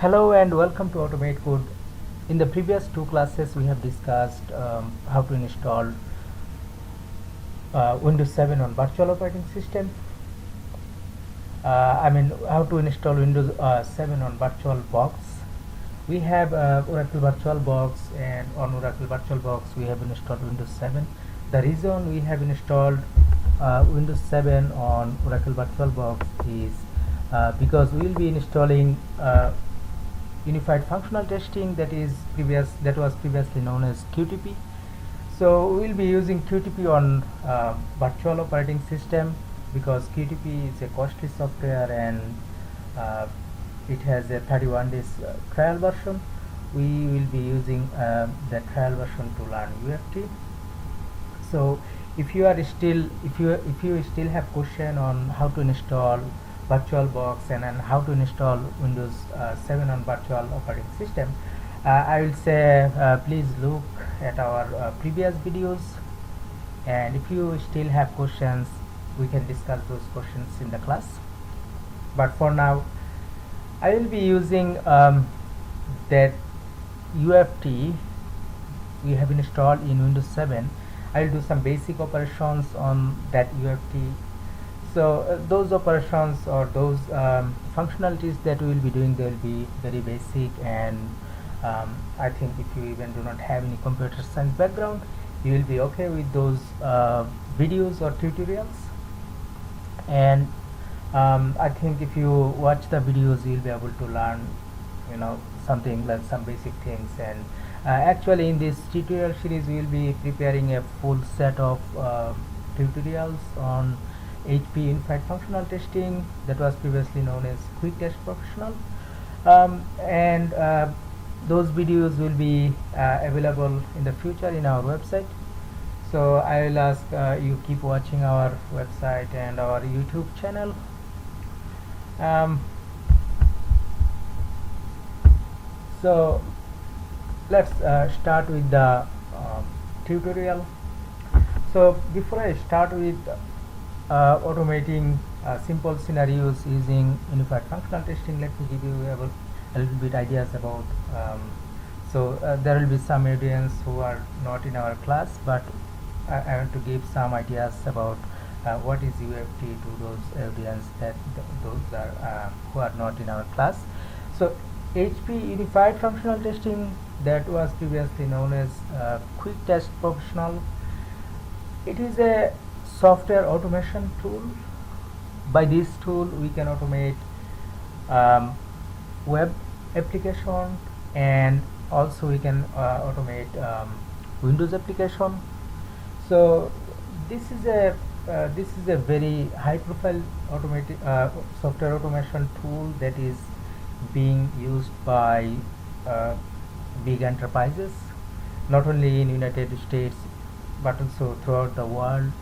Hello and welcome to Automate Code. In the previous two classes we have discussed how to install Windows 7 on virtual operating system. How to install Windows 7 on virtual box. We have Oracle Virtual Box, and on Oracle Virtual Box we have installed Windows 7. The reason we have installed Windows 7 on Oracle Virtual Box is because we will be installing unified functional testing, that was previously known as QTP. So we will be using QTP on virtual operating system because QTP is a costly software and it has a 31 days trial version. We will be using the trial version to learn UFT. So if you still have question on how to install VirtualBox and how to install Windows 7 on virtual operating system, I will say please look at our previous videos, and if you still have questions we can discuss those questions in the class. But for now I will be using that UFT we have installed in Windows 7. I will do some basic operations on that UFT. So those operations or those functionalities that we will be doing, they will be very basic, and I think if you even do not have any computer science background, you will be okay with those videos or tutorials. And I think if you watch the videos you will be able to learn something like some basic things. And actually in this tutorial series we will be preparing a full set of tutorials on HP Unified Functional Testing, that was previously known as Quick Test Professional, and those videos will be available in the future in our website. So I will ask you keep watching our website and our YouTube channel. So let's start with the tutorial. So before I start with automating simple scenarios using unified functional testing, let me give you a little bit ideas about there will be some audience who are not in our class, but I want to give some ideas about what is UFT to those audience those are who are not in our class. So HP Unified Functional Testing, that was previously known as Quick Test Professional. It is a software automation tool. By this tool we can automate web application, and also we can automate Windows application. So this is a very high profile software automation tool that is being used by big enterprises, not only in United States but also throughout the world.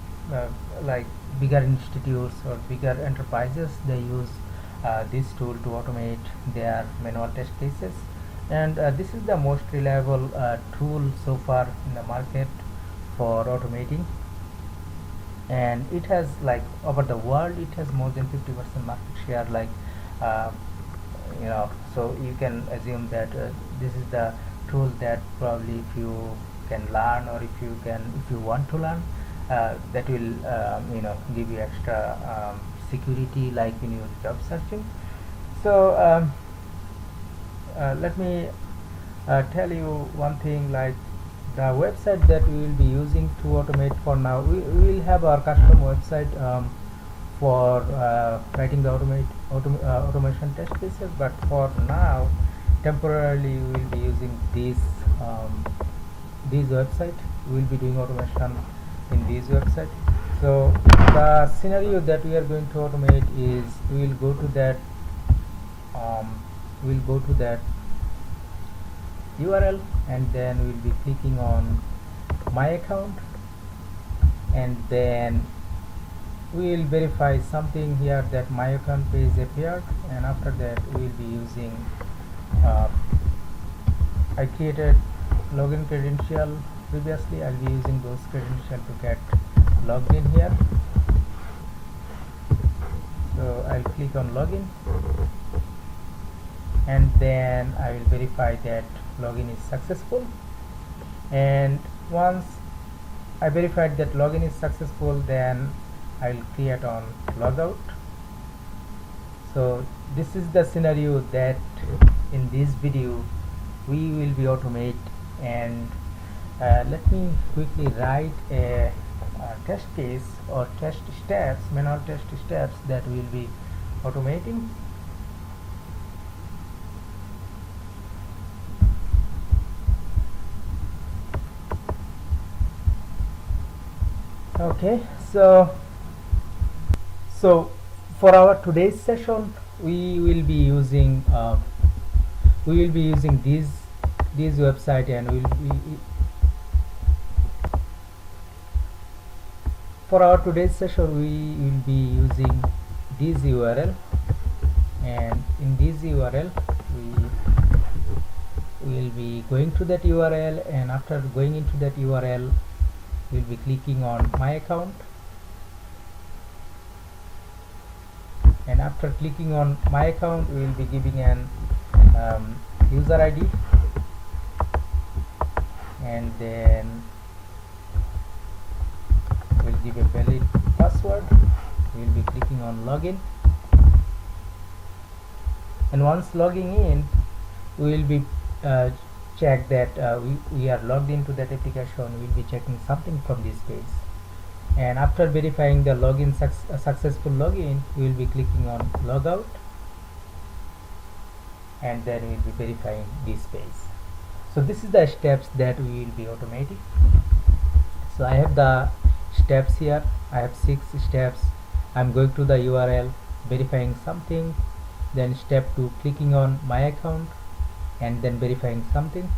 Like bigger institutes or bigger enterprises, they use this tool to automate their manual test cases, and this is the most reliable tool so far in the market for automating, and it has, like, over the world it has more than 50% market share, so you can assume that this is the tool that probably if you can learn, or if you want to learn, that will give you extra security like in your job searching. So let me tell you one thing, like the website that we will be using to automate. For now we will have our custom website for writing the automation test cases, but for now temporarily we will be using this website. We will be doing automation in this website. So the scenario that we are going to automate is we will go to that URL, and then we will be clicking on my account, and then we will verify something here that my account page appeared, and after that we will be using I created login credential previously. I'll be using those credentials to get logged in here. So I'll click on login, and then I will verify that login is successful. And once I verified that login is successful, then I will create on logout. So this is the scenario that in this video we will be automate. And let me quickly write a test case or test steps, manual test steps that we will be automating. Okay, so for our today's session we will be using this website, and for our today's session we will be using this URL, and in this URL we will be going to that URL, and after going into that URL we will be clicking on my account, and after clicking on my account we will be giving an user ID, and then we'll give a valid password. We will be clicking on login, and once logging in we will be check that we are logged into that application. We will be checking something from this page, and after verifying the login successful login we will be clicking on logout, and then we will be verifying this page. So this is the steps that we will be automating. So I have the steps here. I have 6 steps. I'm going to the URL, verifying something, then step 2 clicking on my account, and then verifying something,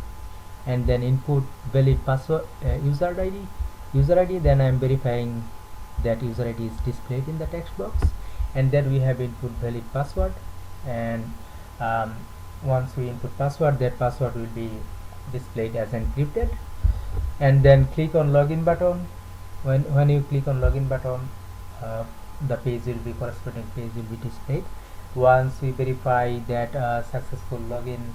and then input valid password, user ID, then I am verifying that user ID is displayed in the text box, and then we have input valid password, and once we input password, that password will be displayed as encrypted, and then click on login button. When you click on login button, the page will be corresponding page will be displayed. Once we verify that successful login,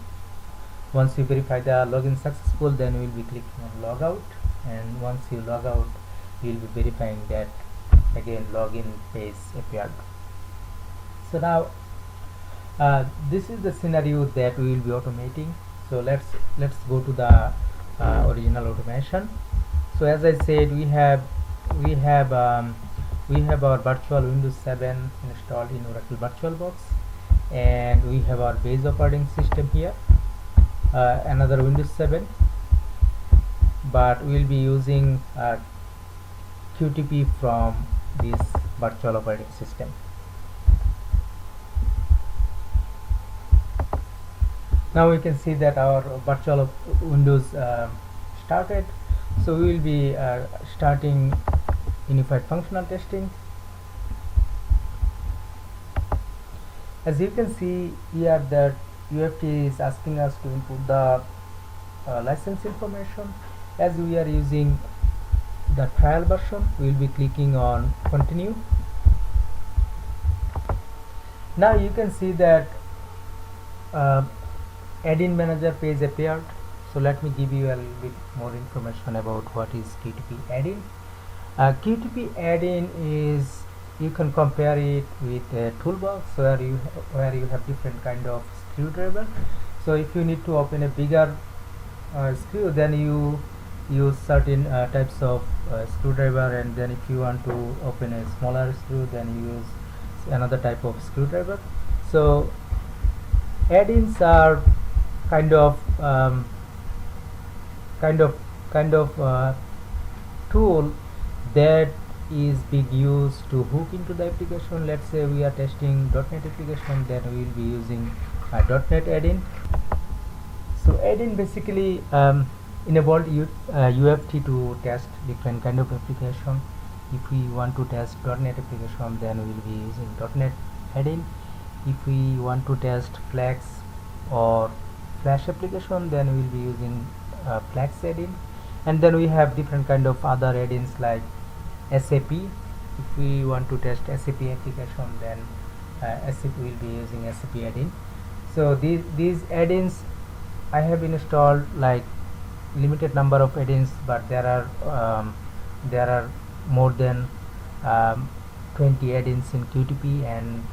once we verify the login successful, then we will be clicking on logout, and once you log out we will be verifying that again login page appeared. So now this is the scenario that we will be automating. So let's go to the original automation. So as I said, we have our virtual Windows 7 installed in Oracle VirtualBox, and we have our base operating system here, another Windows 7, but we will be using QTP from this virtual operating system. Now we can see that our virtual Windows started. So we will be starting unified functional testing. As you can see here that UFT is asking us to input the license information. As we are using the trial version, we will be clicking on continue. Now you can see that add-in manager page appeared. So let me give you a little bit more information about what is QTP add-in. QTP add-in is, you can compare it with a toolbox where you have different kind of screwdriver. So if you need to open a bigger screw, then you use certain types of screwdriver, and then if you want to open a smaller screw, then you use another type of screwdriver. So add-ins are kind of tool that is being used to hook into the application. Let's say we are testing .NET application, then we will be using a .NET add-in. So add-in basically enabled UFT to test different kind of application. If we want to test .NET application, then we will be using .NET add-in. If we want to test Flex or Flash application, then we will be using Flex add-in. And then we have different kind of other add-ins like SAP. If we want to test SAP application, then SAP will be using SAP add-in. So these add-ins I have installed like limited number of add-ins, but there are more than um, 20 add-ins in QTP, and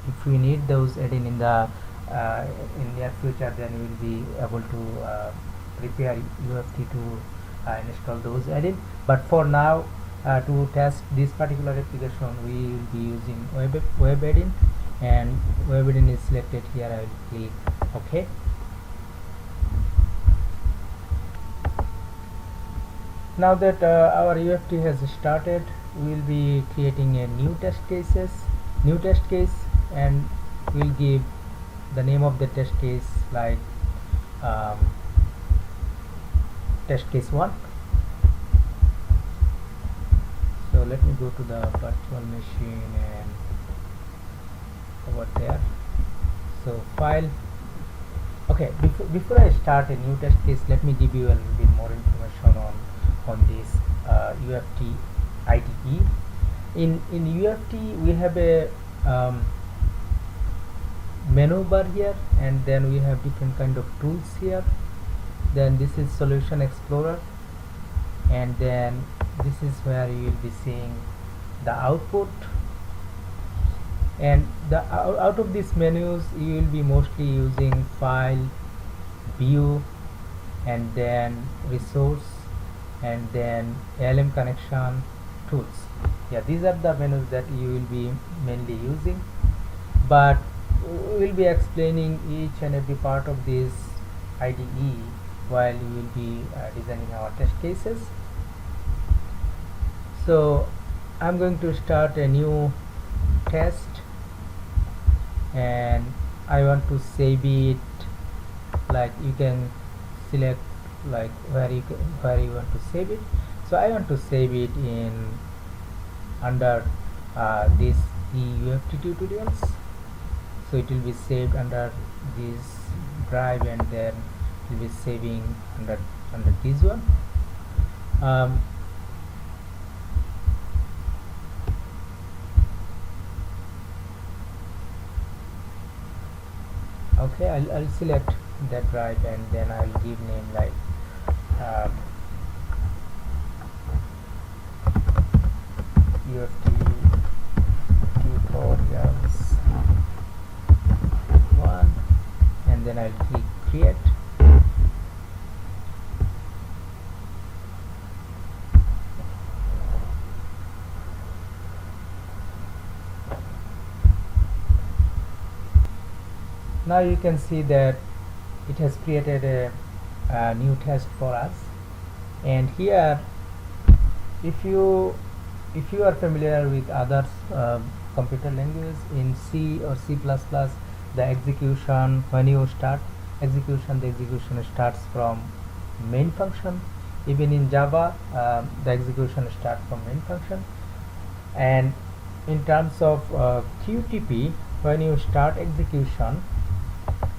if we need those add-in in near future, then we will be able to prepare UFT to install those add-in. But for now, to test this particular application, we will be using web add-in, and web add-in is selected here. I will click OK. Now that our UFT has started, we will be creating a new test case, and we'll give the name of the test case like test case 1. So let me go to the virtual machine and over there. So file. Okay, before I start a new test case, let me give you a little bit more information on this UFT IDE. In UFT we have a menu bar here, and then we have different kind of tools here. Then this is Solution Explorer, and then this is where you will be seeing the output. And out of these menus, you will be mostly using File, View, and then Resource, and then ALM Connection, Tools. Yeah, these are the menus that you will be mainly using, but we will be explaining each and every part of this IDE while we will be designing our test cases. So I'm going to start a new test, and I want to save it. Like, you can select like where you want to save it. So I want to save it in under this UFT tutorials. So it will be saved under this drive, and then it will be saving under this one. Okay, I'll select that drive, and then I'll give name like UFT tutorials 1, and then I'll click create. Now you can see that it has created a new test for us. And here, if you are familiar with other computer language, in C or C++, the execution, when you start execution, the execution starts from main function. Even in Java, the execution starts from main function. And in terms of QTP, when you start execution,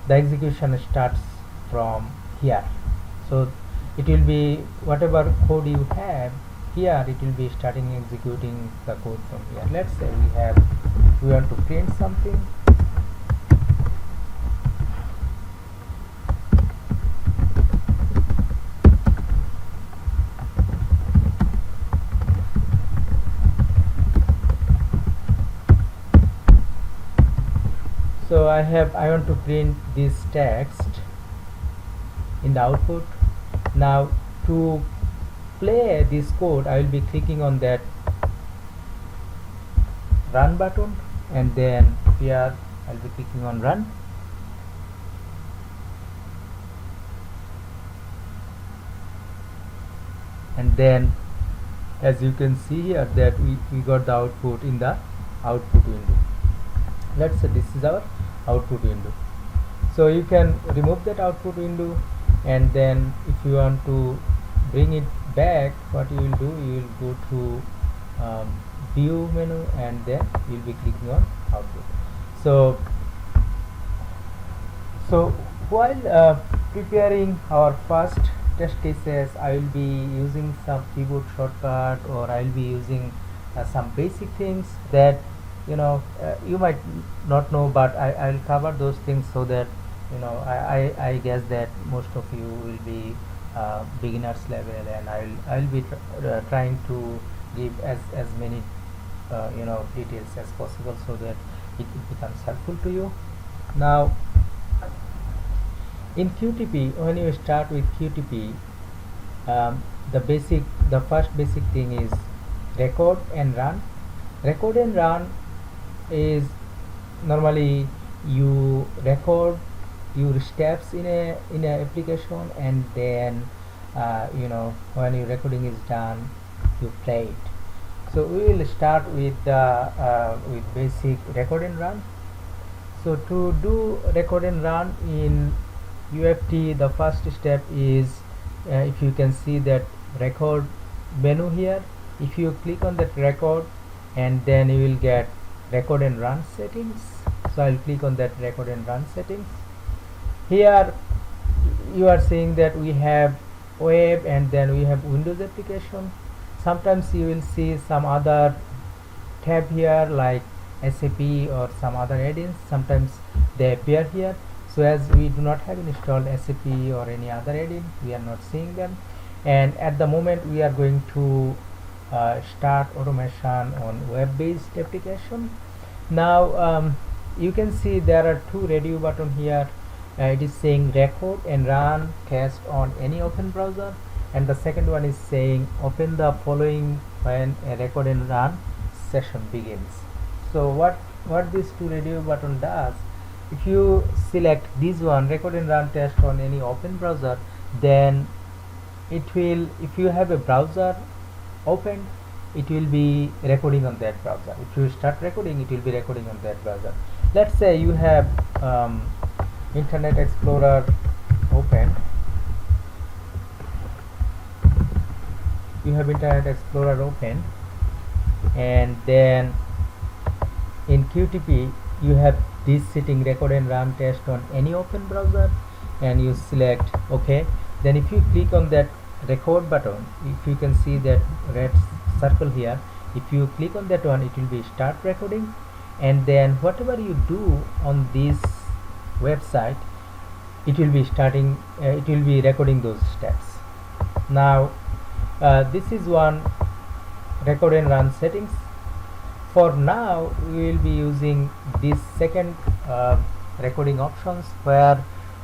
the execution starts from here. So it will be whatever code you have here, it will be starting executing the code from here. Let's say we want to print something. So I want to print this text in the output. Now to play this code, I will be clicking on that run button, and then here I'll be clicking on run. And then as you can see here that we got the output in the output window. Let's say this is our output window. So you can remove that output window, and then if you want to bring it back, what you will do, you will go to view menu, and then you will be clicking on output. So while preparing our first test cases, I will be using some keyboard shortcut, or I will be using some basic things that you might not know, but I'll cover those things so that I guess that most of you will be beginners level, and I'll be trying to give as many details as possible so that it becomes helpful to you. Now, in QTP, when you start with QTP, the first basic thing is record and run. Record and run is normally you record your steps in a application, and then when your recording is done, you play it. So we will start with basic record and run. So to do record and run in UFT, the first step is, if you can see that record menu here, if you click on that record, and then you will get record and run settings. So I'll click on that record and run settings. Here you are seeing that we have web, and then we have Windows application. Sometimes you will see some other tab here like SAP or some other add-ins. Sometimes they appear here. So as we do not have installed SAP or any other add-in, we are not seeing them. And at the moment we are going to start automation on web-based application. Now you can see there are two radio button here. It is saying record and run test on any open browser, and the second one is saying open the following when a record and run session begins. So what this two radio button does, if you select this one, record and run test on any open browser, then it will, if you have a browser opened, it will be recording on that browser. If you start recording, it will be recording on that browser. Let's say you have Internet Explorer open. You have Internet Explorer open, and then in QTP you have this setting record and run test on any open browser, and you select OK. Then if you click on that record button, if you can see that red circle here, if you click on that one, it will be start recording, and then whatever you do on this website, it will be starting it will be recording those steps. Now this is one record and run settings. For now we will be using this second recording options, where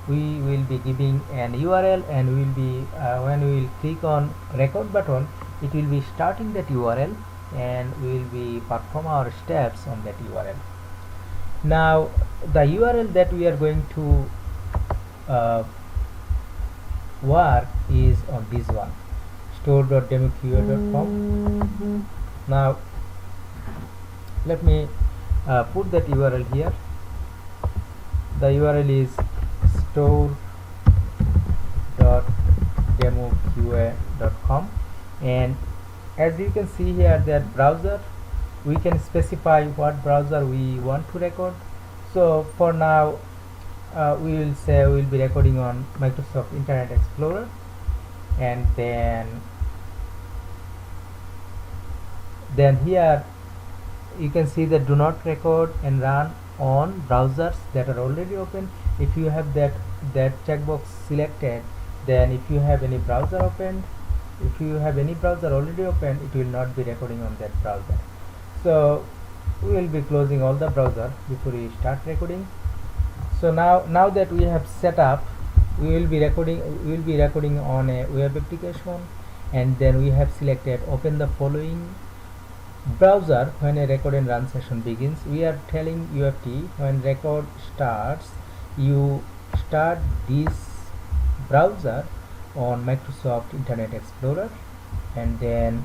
we will be giving an URL, and we will be when we will click on record button, it will be starting that URL, and we will be perform our steps on that URL. Now the URL that we are going to work is on this one, store.demoqa.com. Now let me put that URL here. The URL is store.demoqa.com, and as you can see here, that browser, we can specify what browser we want to record. So for now we will say we will be recording on Microsoft Internet Explorer, and then here you can see that do not record and run on browsers that are already open. If you have that checkbox selected, then if you have any browser opened, if you have any browser already open, it will not be recording on that browser. So we will be closing all the browser before we start recording. So now that we have set up, we will be recording on a web application, and then we have selected open the following browser when a record and run session begins. We are telling UFT when record starts, you start this browser on Microsoft Internet Explorer, and then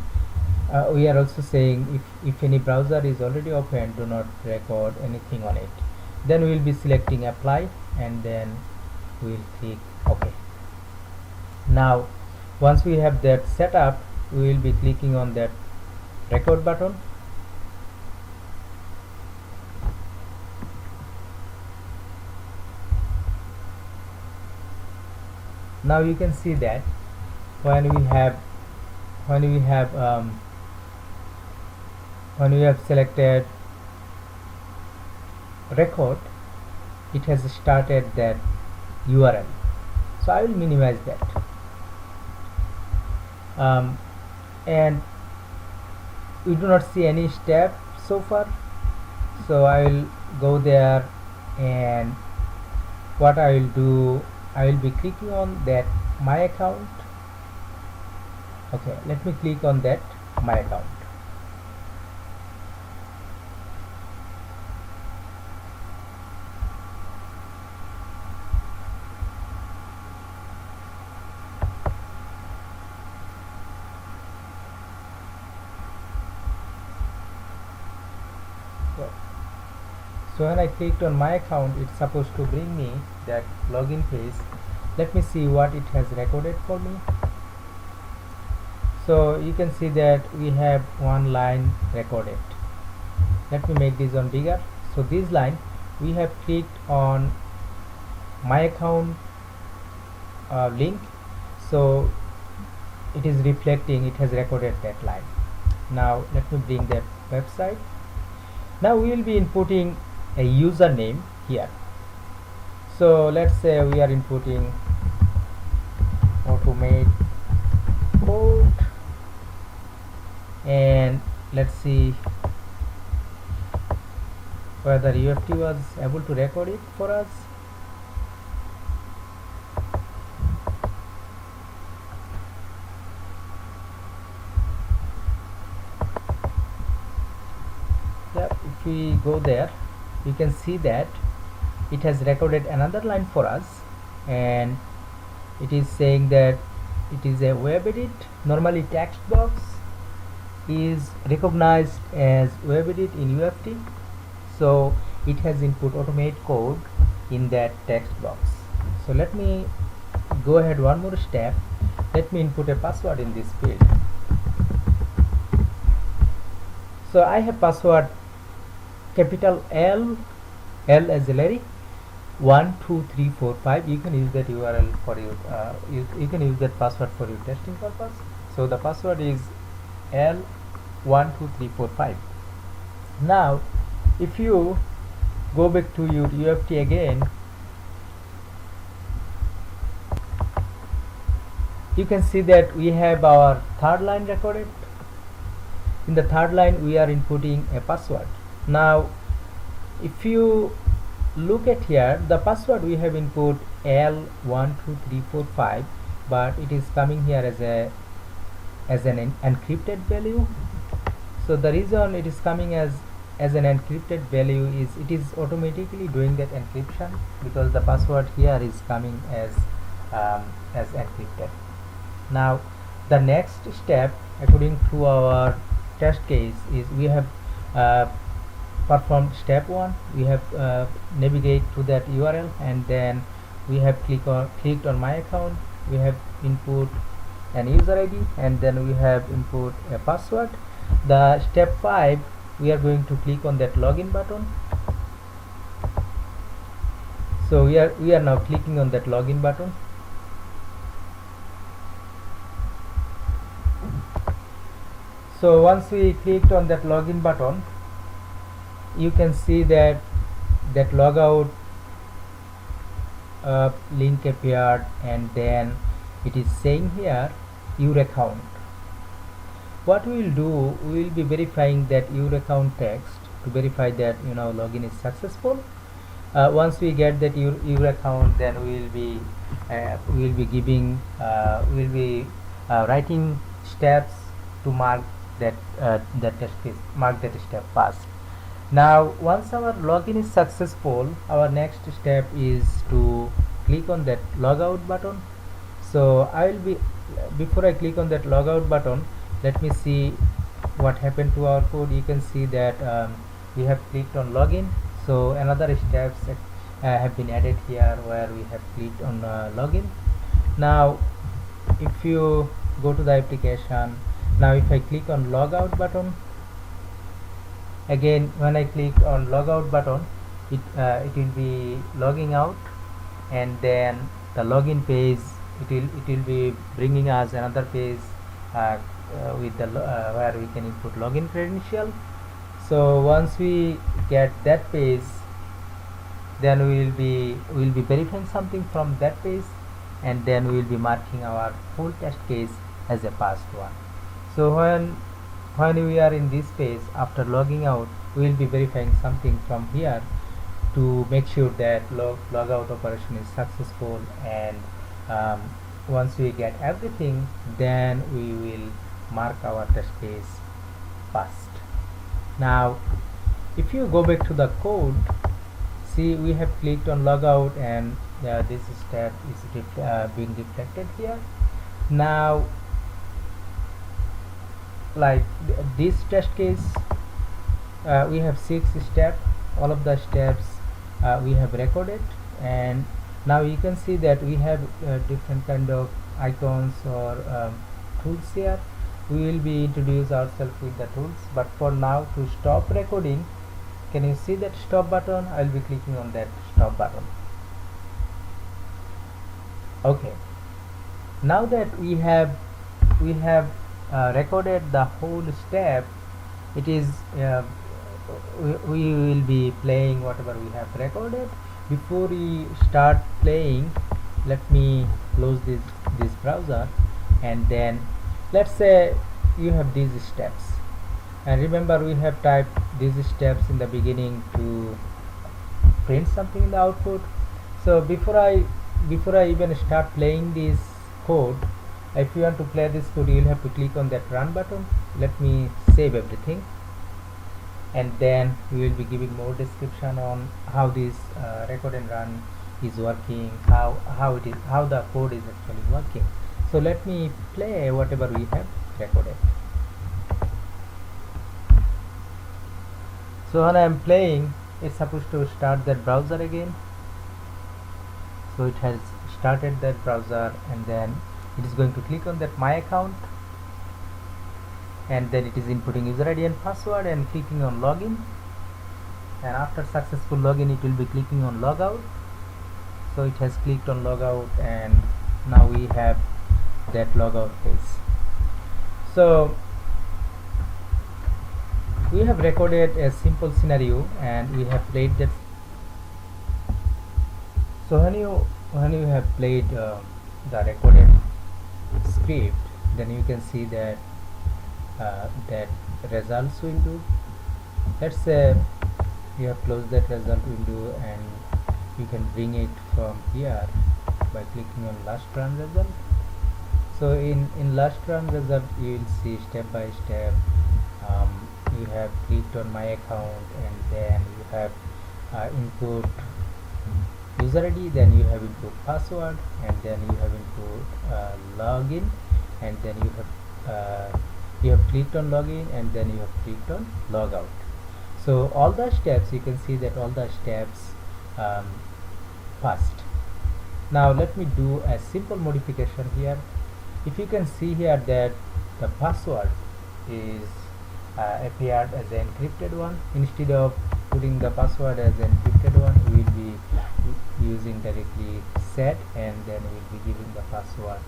we are also saying if any browser is already open, do not record anything on it. Then we will be selecting apply, and then we will click OK. Now once we have that set up, we will be clicking on that record button. Now you can see that when we have selected record, it has started that URL. So I will minimize that, and we do not see any step so far. So I will go there, and what I will do, I will be clicking on that my account. Okay, let me click on that my account. So when I clicked on my account, it's supposed to bring me that login page. Let me see what it has recorded for me. So you can see that we have one line recorded. Let me make this one bigger. So this line, we have clicked on my account link, so it is reflecting, it has recorded that line. Now let me bring that website. Now we will be inputting a username here. So let's say we are inputting automate code, and let's see whether UFT was able to record it for us. If we go there, you can see that it has recorded another line for us, and it is saying that it is a web edit. Normally text box is recognized as web edit in UFT, so it has input automate code in that text box. So let me go ahead one more step. Let me input a password in this field. So I have password capital L as Larry, 12345. You can use that URL for you. You can use that password for your testing purpose. So the password is L12345. Now, if you go back to your UFT again, you can see that we have our third line recorded. In the third line, we are inputting a password. Now, if you look at here, the password we have input L12345, but it is coming here as an encrypted value. So the reason it is coming as an encrypted value is it is automatically doing that encryption, because the password here is coming as encrypted. Now the next step, according to our test case, is we have performed step 1. We have navigate to that URL, and then we have clicked on my account. We have input an user ID, and then we have input a password. The step 5, we are going to click on that login button. So we are now clicking on that login button. So once we clicked on that login button, you can see that logout link appeared, and then it is saying here your account. What we will do, we will be verifying that your account text to verify that login is successful. Once we get that your account, then we will be giving writing steps to mark that test case, mark that step passed. Now once our login is successful, our next step is to click on that logout button. So I will be, before I click on that logout button, let me see what happened to our code. You can see that we have clicked on login. So another steps have been added here where we have clicked on login. Now if you go to the application, now if I click on logout button, again when I click on logout button, it will be logging out, and then the login page, it will be bringing us another page with the where we can input login credential. So once we get that page, then we will be verifying something from that page, and then we will be marking our whole test case as a passed one. So when we are in this page, after logging out, we will be verifying something from here to make sure that logout operation is successful, and um, once we get everything, then we will mark our test case passed. Now if you go back to the code, see, we have clicked on logout, and this step is being reflected here. Now like this test case, we have 6 steps. All of the steps we have recorded, and now you can see that we have different kind of icons or tools here. We will be introduce ourselves with the tools, but for now, to stop recording, can you see that stop button? I will be clicking on that stop button. Okay, now that we have recorded the whole step, it is we will be playing whatever we have recorded. Before we start playing, let me close this browser, and then let's say you have these steps, and remember we have typed these steps in the beginning to print something in the output. So before I even start playing this code, if you want to play this code, you will have to click on that run button. Let me save everything, and then we will be giving more description on how this record and run is working, how the code is actually working. So let me play whatever we have recorded. So when I am playing, it's supposed to start that browser again. So it has started that browser, and then it is going to click on that my account, and then it is inputting user ID and password and clicking on login, and after successful login it will be clicking on logout. So it has clicked on logout, and now we have that logout page. So we have recorded a simple scenario, and we have played that. So when you have played the recorded script, then you can see that that results window. Let's say you have closed that result window, and you can bring it from here by clicking on last run result. So in last run result, you will see step by step. You have clicked on my account, and then you have input user ID, then you have input password, and then you have input login, and then you have clicked on login, and then you have clicked on logout. So all the steps, you can see that all the steps passed. Now let me do a simple modification here. If you can see here that the password is appeared as an encrypted one, instead of putting the password as an encrypted one, we will be using directly set, and then we will be giving the password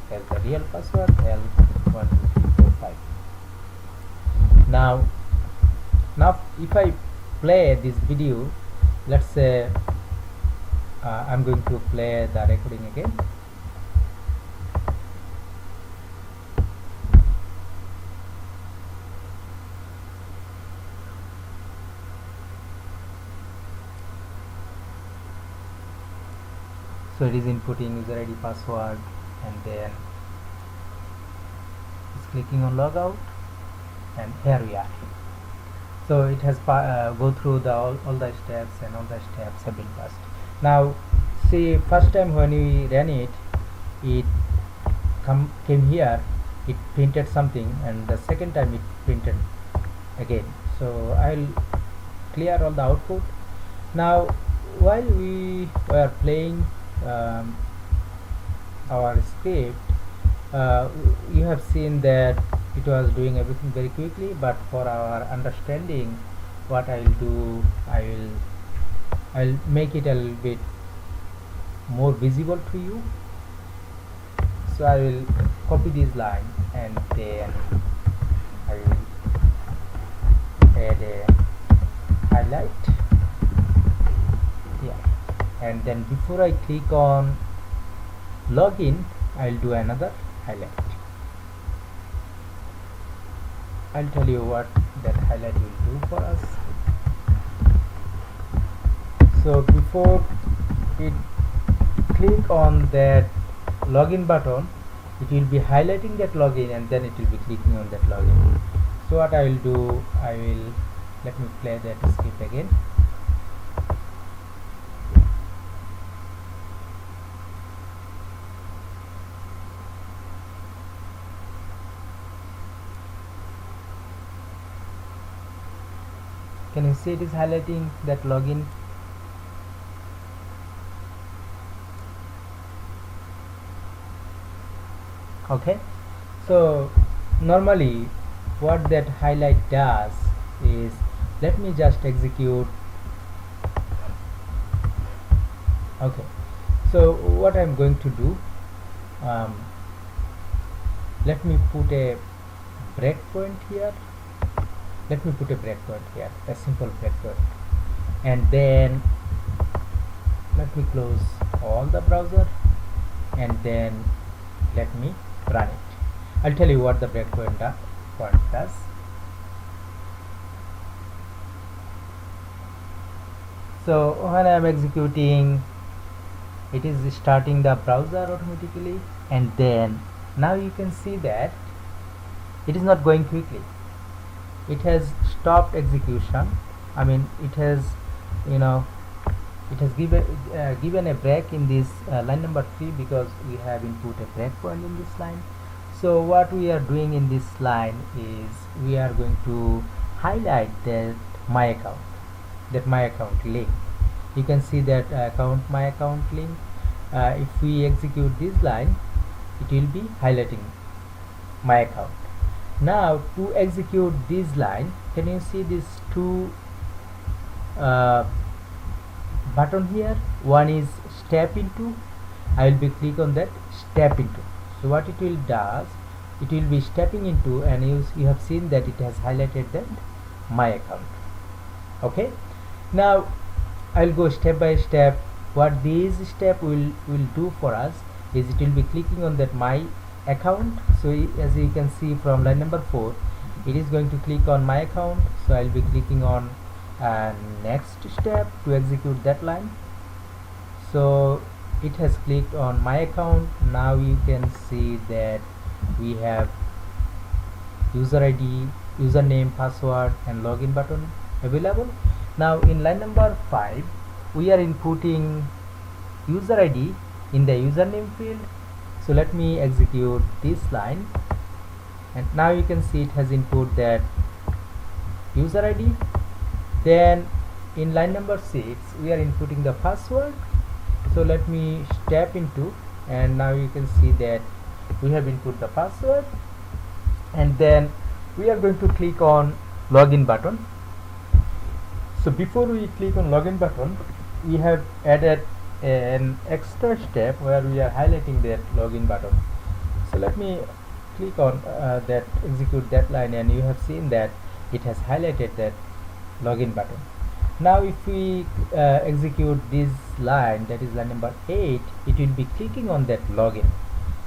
as the real password L12345. Now if I play this video, let's say I'm going to play the recording again. So it is inputting user ID, password, and then it's clicking on logout, and here we are. So it has go through the all the steps, and all the steps have been passed. Now see, first time when we ran it, it came here, it printed something, and the second time it printed again. So I'll clear all the output. Now while we were playing our script, you have seen that it was doing everything very quickly, but for our understanding, what I will do, I'll make it a little bit more visible to you. So I will copy this line, and then I will add a highlight. Yeah, and then before I click on login, I'll do another highlight. I'll tell you what that highlight will do for us. So before it click on that login button, it will be highlighting that login, and then it will be clicking on that login. So what I will do, let me play that script again. Can you see it is highlighting that login? Okay, so normally what that highlight does is, let me just execute. Okay, so what I'm going to do, let me put a breakpoint here. Let me put a breakpoint here, a simple breakpoint, and then let me close all the browser, and then let me run it. I'll tell you what the breakpoint does. So when I am executing, it is starting the browser automatically, and then now you can see that it is not going quickly. It has stopped execution. I mean, it has given a break in this line number 3, because we have input a breakpoint in this line. So what we are doing in this line is, we are going to highlight that my account link. You can see that my account link. If we execute this line, it will be highlighting my account. Now to execute this line, can you see these two button here? One is step into. I will be click on that step into. So what it will does, it will be stepping into, and you have seen that it has highlighted that my account. Okay, now I'll go step by step. What this step will do for us is, it will be clicking on that my account. So as you can see from line number 4, it is going to click on my account. So I'll be clicking on next step to execute that line. So it has clicked on my account. Now you can see that we have user ID, username, password, and login button available. Now in line number 5, we are inputting user ID in the username field. So let me execute this line, and now you can see it has input that user ID. Then in line number 6, we are inputting the password. So let me step into, and now you can see that we have input the password, and then we are going to click on login button. So before we click on login button, we have added an extra step where we are highlighting that login button. So let me click on that, execute that line, and you have seen that it has highlighted that login button. Now if we execute this line, that is line number 8, it will be clicking on that login.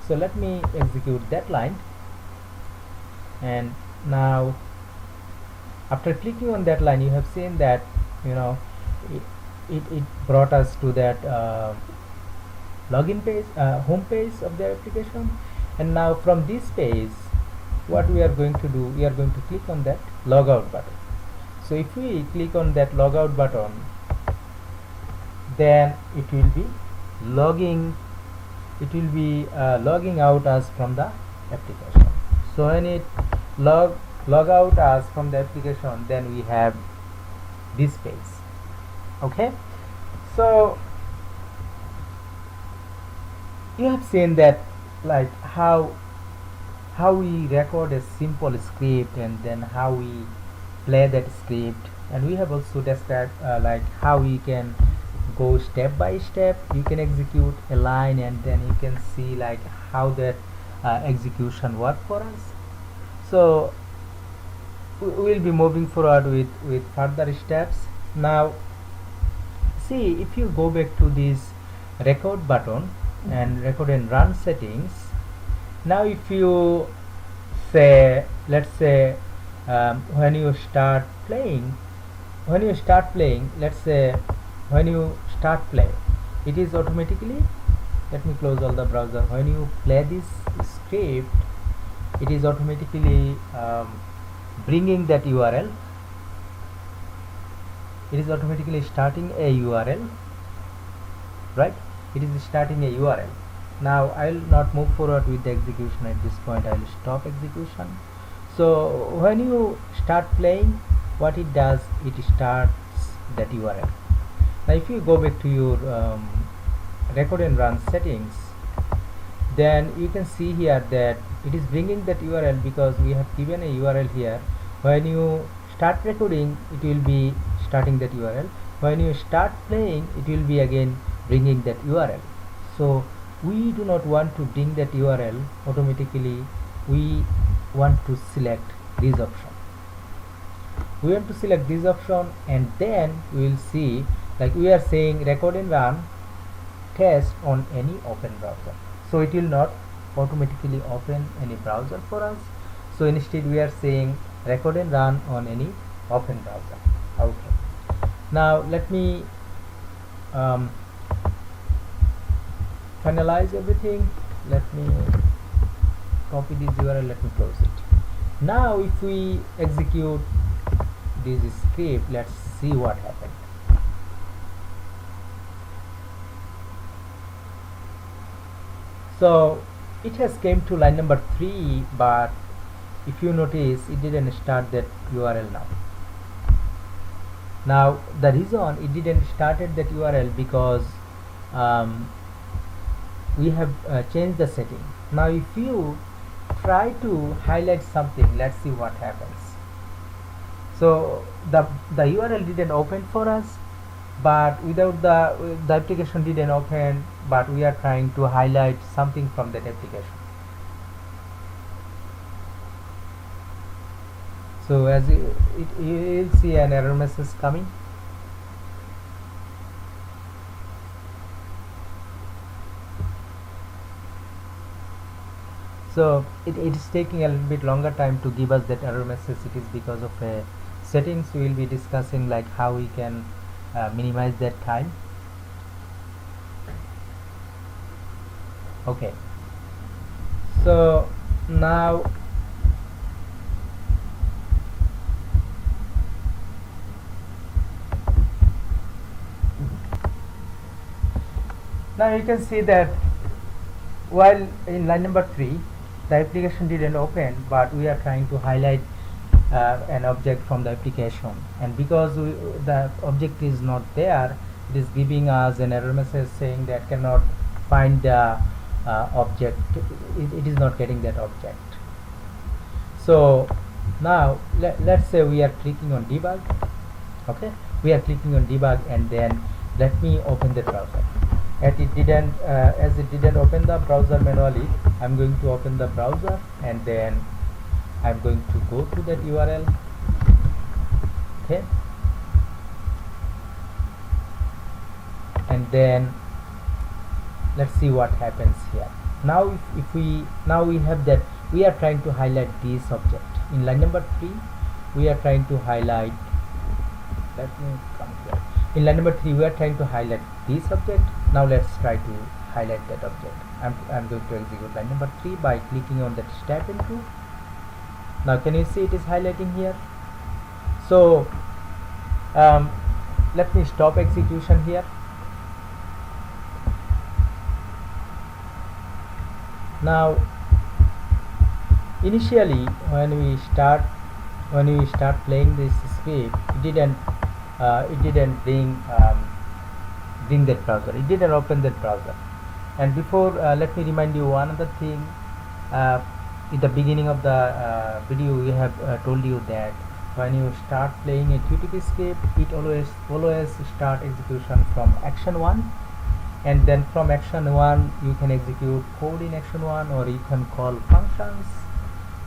So let me execute that line, and now after clicking on that line, you have seen that it brought us to that login page, home page of the application. And now from this page, what we are going to do, we are going to click on that logout button. So if we click on that logout button, then it will be logging out us from the application. So when it log out us from the application, then we have this page. Okay, so you have seen that, like how we record a simple script, and then how we play that script, and we have also described like how we can go step by step. You can execute a line, and then you can see like how that execution work for us. So we will be moving forward with further steps. Now see, if you go back to this record button and record and run settings, now if you say, let's say, when you start playing, let's say when you start play, it is automatically, let me close all the browser, when you play this script, it is automatically bringing that URL. It is automatically starting a URL, right? It is starting a URL. Now I will not move forward with the execution at this point. I will stop execution. So when you start playing, what it does, it starts that URL. Now if you go back to your record and run settings, then you can see here that it is bringing that URL because we have given a URL here. When you start recording, it will be starting that URL. When you start playing, it will be again bringing that URL. So we do not want to bring that URL automatically. We want to select this option. We want to select this option, and then we will see, like we are saying, record and run test on any open browser. So it will not automatically open any browser for us. So instead we are saying record and run on any open browser. Okay. Now let me finalize everything. Let me copy this URL. Let me close it. Now if we execute this script, let's see what happened. So it has came to line number 3, but if you notice, it didn't start that URL now. Now the reason it didn't started that URL because we have changed the setting. Now if you try to highlight something, let's see what happens. So the URL didn't open for us, but without the application didn't open, but we are trying to highlight something from that application. So as you will see an error message coming. So it is taking a little bit longer time to give us that error message. It is because of settings. We will be discussing like how we can minimize that time. Okay, so now you can see that while in line number 3 the application didn't open, but we are trying to highlight an object from the application, and because the object is not there, it is giving us an error message saying that cannot find the object. It is not getting that object. So now let's say we are clicking on debug. Okay, we are clicking on debug, and then let me open the browser. As it didn't open the browser manually, I'm going to open the browser, and then I'm going to go to that URL. Okay, and then let's see what happens here. Now if we have that, we are trying to highlight this object in line number 3. We are trying to highlight, let me come here. In line number 3 we are trying to highlight this object. Now let's try to highlight that object. I'm going to execute line number 3 by clicking on that step into. Now can you see it is highlighting here? So let me stop execution here. Now initially when we start playing this script, it didn't bring that browser. It didn't open that browser. And before, let me remind you one other thing. In the beginning of the video, we have told you that when you start playing a QTP script, it always start execution from action 1, and then from action 1 you can execute code in action 1, or you can call functions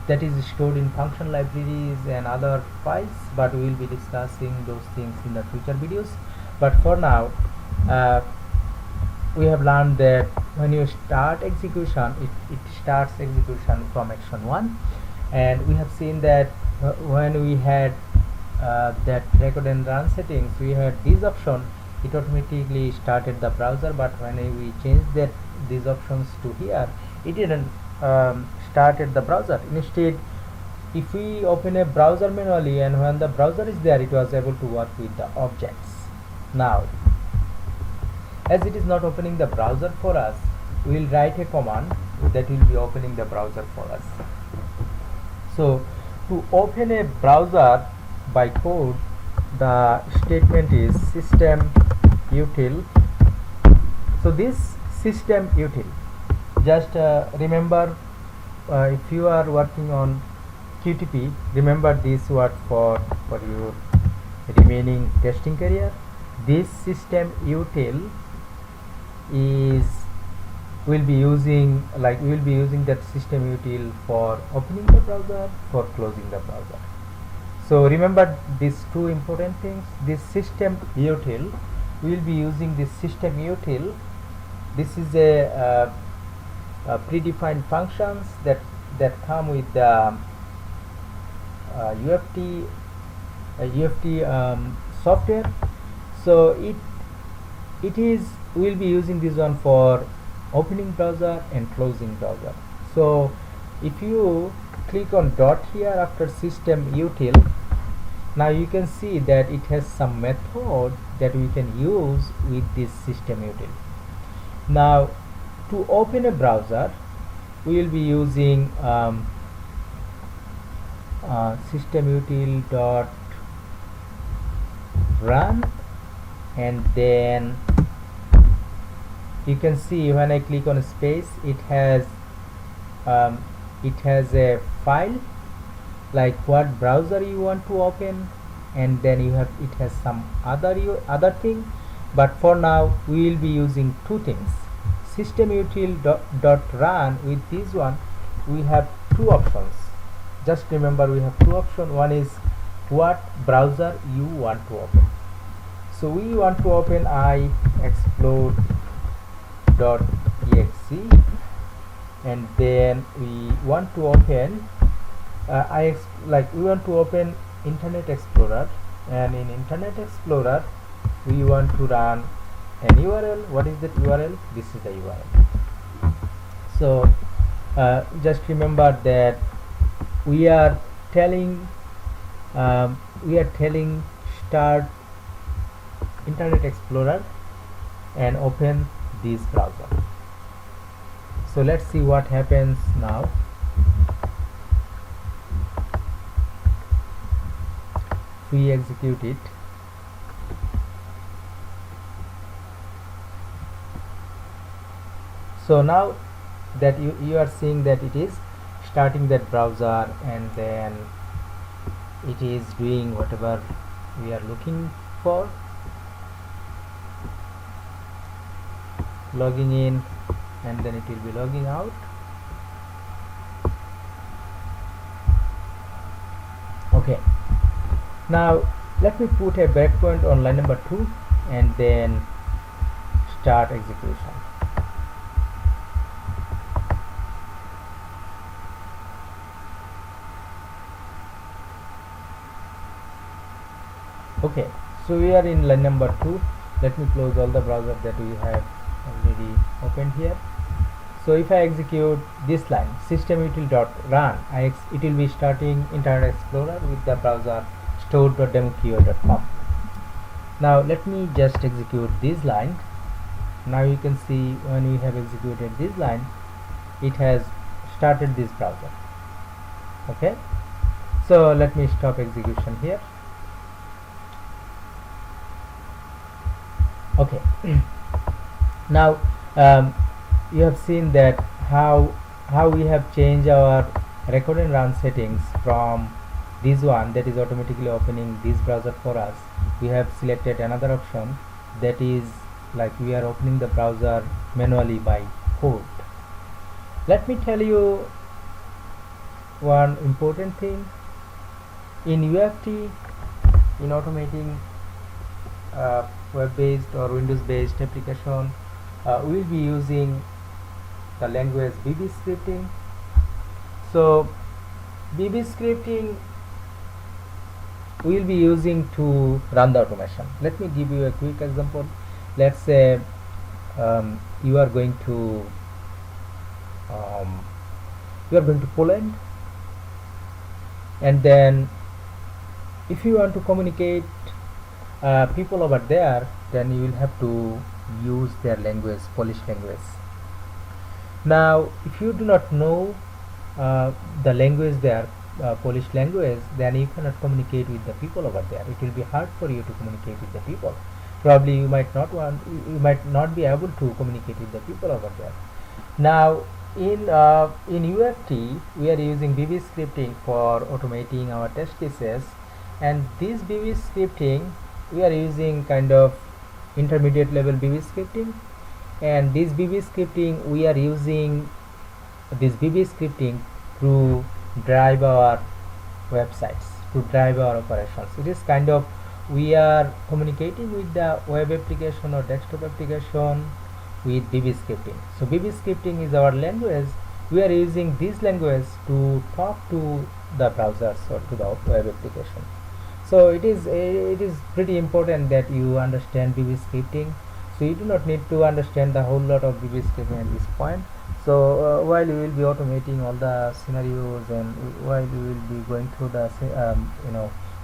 that is stored in function libraries and other files, but we will be discussing those things in the future videos. but for now uh, we have learned that when you start execution, it starts execution from action 1, and we have seen that when we had that record and run settings, we had this option, it automatically started the browser, but when we changed that these options to here, it didn't started the browser. Instead, if we open a browser manually, and when the browser is there, it was able to work with the objects. Now, as it is not opening the browser for us, we will write a command that will be opening the browser for us. So to open a browser by code, the statement is system util. So this system util, just remember, if you are working on QTP, remember this word for your remaining testing career. This system util is we will be using that system util for opening the browser, for closing the browser. So remember these two important things. This system util, we will be using this system util. This is a predefined functions that come with the UFT software. So it is, we will be using this one for opening browser and closing browser. So if you click on dot here after system util, now you can see that it has some method that we can use with this system util. Now to open a browser, we will be using system util dot run, and then you can see when I click on space, it has a file like what browser you want to open, and then it has some other thing, but for now we will be using two things. System util dot run, with this one we have two options. Just remember, we have two options. One is what browser you want to open. So we want to open iexplode.exe, and then we want to open we want to open Internet Explorer, and in Internet Explorer we want to run an URL. What is that URL? This is the URL. So just remember that we are telling start Internet Explorer and open this browser. So let's see what happens now. We execute it. So now that you are seeing that it is starting that browser, and then it is doing whatever we are looking for, logging in, and then it will be logging out. Okay, now let me put a breakpoint on line number 2 and then start execution. Okay, so we are in line number 2. Let me close all the browsers that we have already opened here. So if I execute this line, system-util.run, it will be starting Internet Explorer with the browser store.demoql.com. Now let me just execute this line. Now you can see when we have executed this line, it has started this browser. Okay, so let me stop execution here. Okay, now you have seen that how we have changed our record and run settings from this one that is automatically opening this browser for us. We have selected another option that is like we are opening the browser manually by code. Let me tell you one important thing. In UFT, in automating web-based or Windows-based application, we'll be using the language VB scripting. So VB scripting we'll be using to run the automation. Let me give you a quick example. Let's say you are going to Poland, and then if you want to communicate people over there, then you will have to use their language, Polish language. Now if you do not know the language there, Polish language, then you cannot communicate with the people over there. It will be hard for you to communicate with the people. Probably you might not be able to communicate with the people over there. Now in UFT we are using VB scripting for automating our test cases, and this VB scripting we are using kind of intermediate level VB scripting, and this VB scripting we are using this VB scripting to drive our websites, to drive our operations. It is kind of we are communicating with the web application or desktop application with VB scripting. So VB scripting is our language. We are using this language to talk to the browsers or to the web application. So it is pretty important that you understand VB scripting. So you do not need to understand the whole lot of VB scripting at this point. So while you will be automating all the scenarios, and while you will be going through the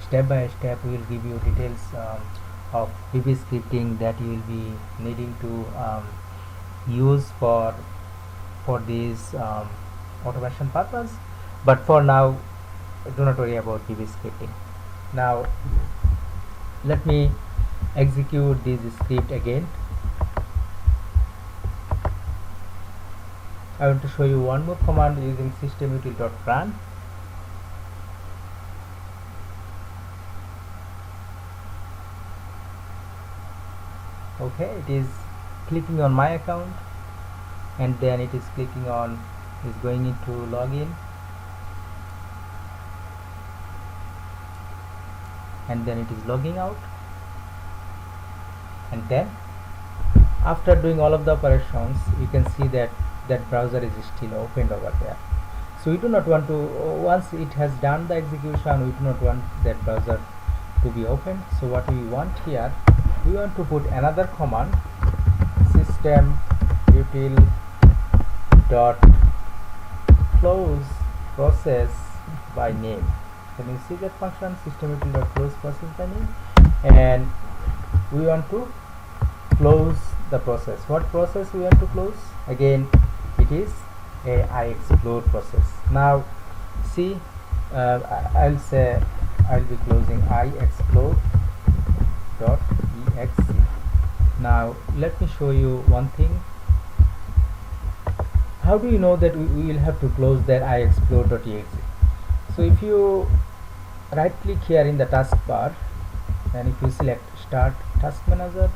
step by step, we will give you details of VB scripting that you will be needing to use for this automation purpose. But for now, do not worry about VB scripting. Now let me execute this script again. I want to show you one more command using systemutil.run. Okay, it is clicking on my account, and then it is going into login, and then it is logging out, and then after doing all of the operations, you can see that browser is still opened over there. So we do not want to, once it has done the execution, we do not want that browser to be opened. So what we want here, we want to put another command, systemutil dot close process by name. Can you see that function, systemutil dot close process by name? And we want to close the process. What process we want to close? Again, it is a iExplode process. Now see, I'll say I'll be closing iExplode.exe. Now let me show you one thing. How do you know that we will have to close that iExplode.exe? So if you right click here in the taskbar, and if you select start task manager,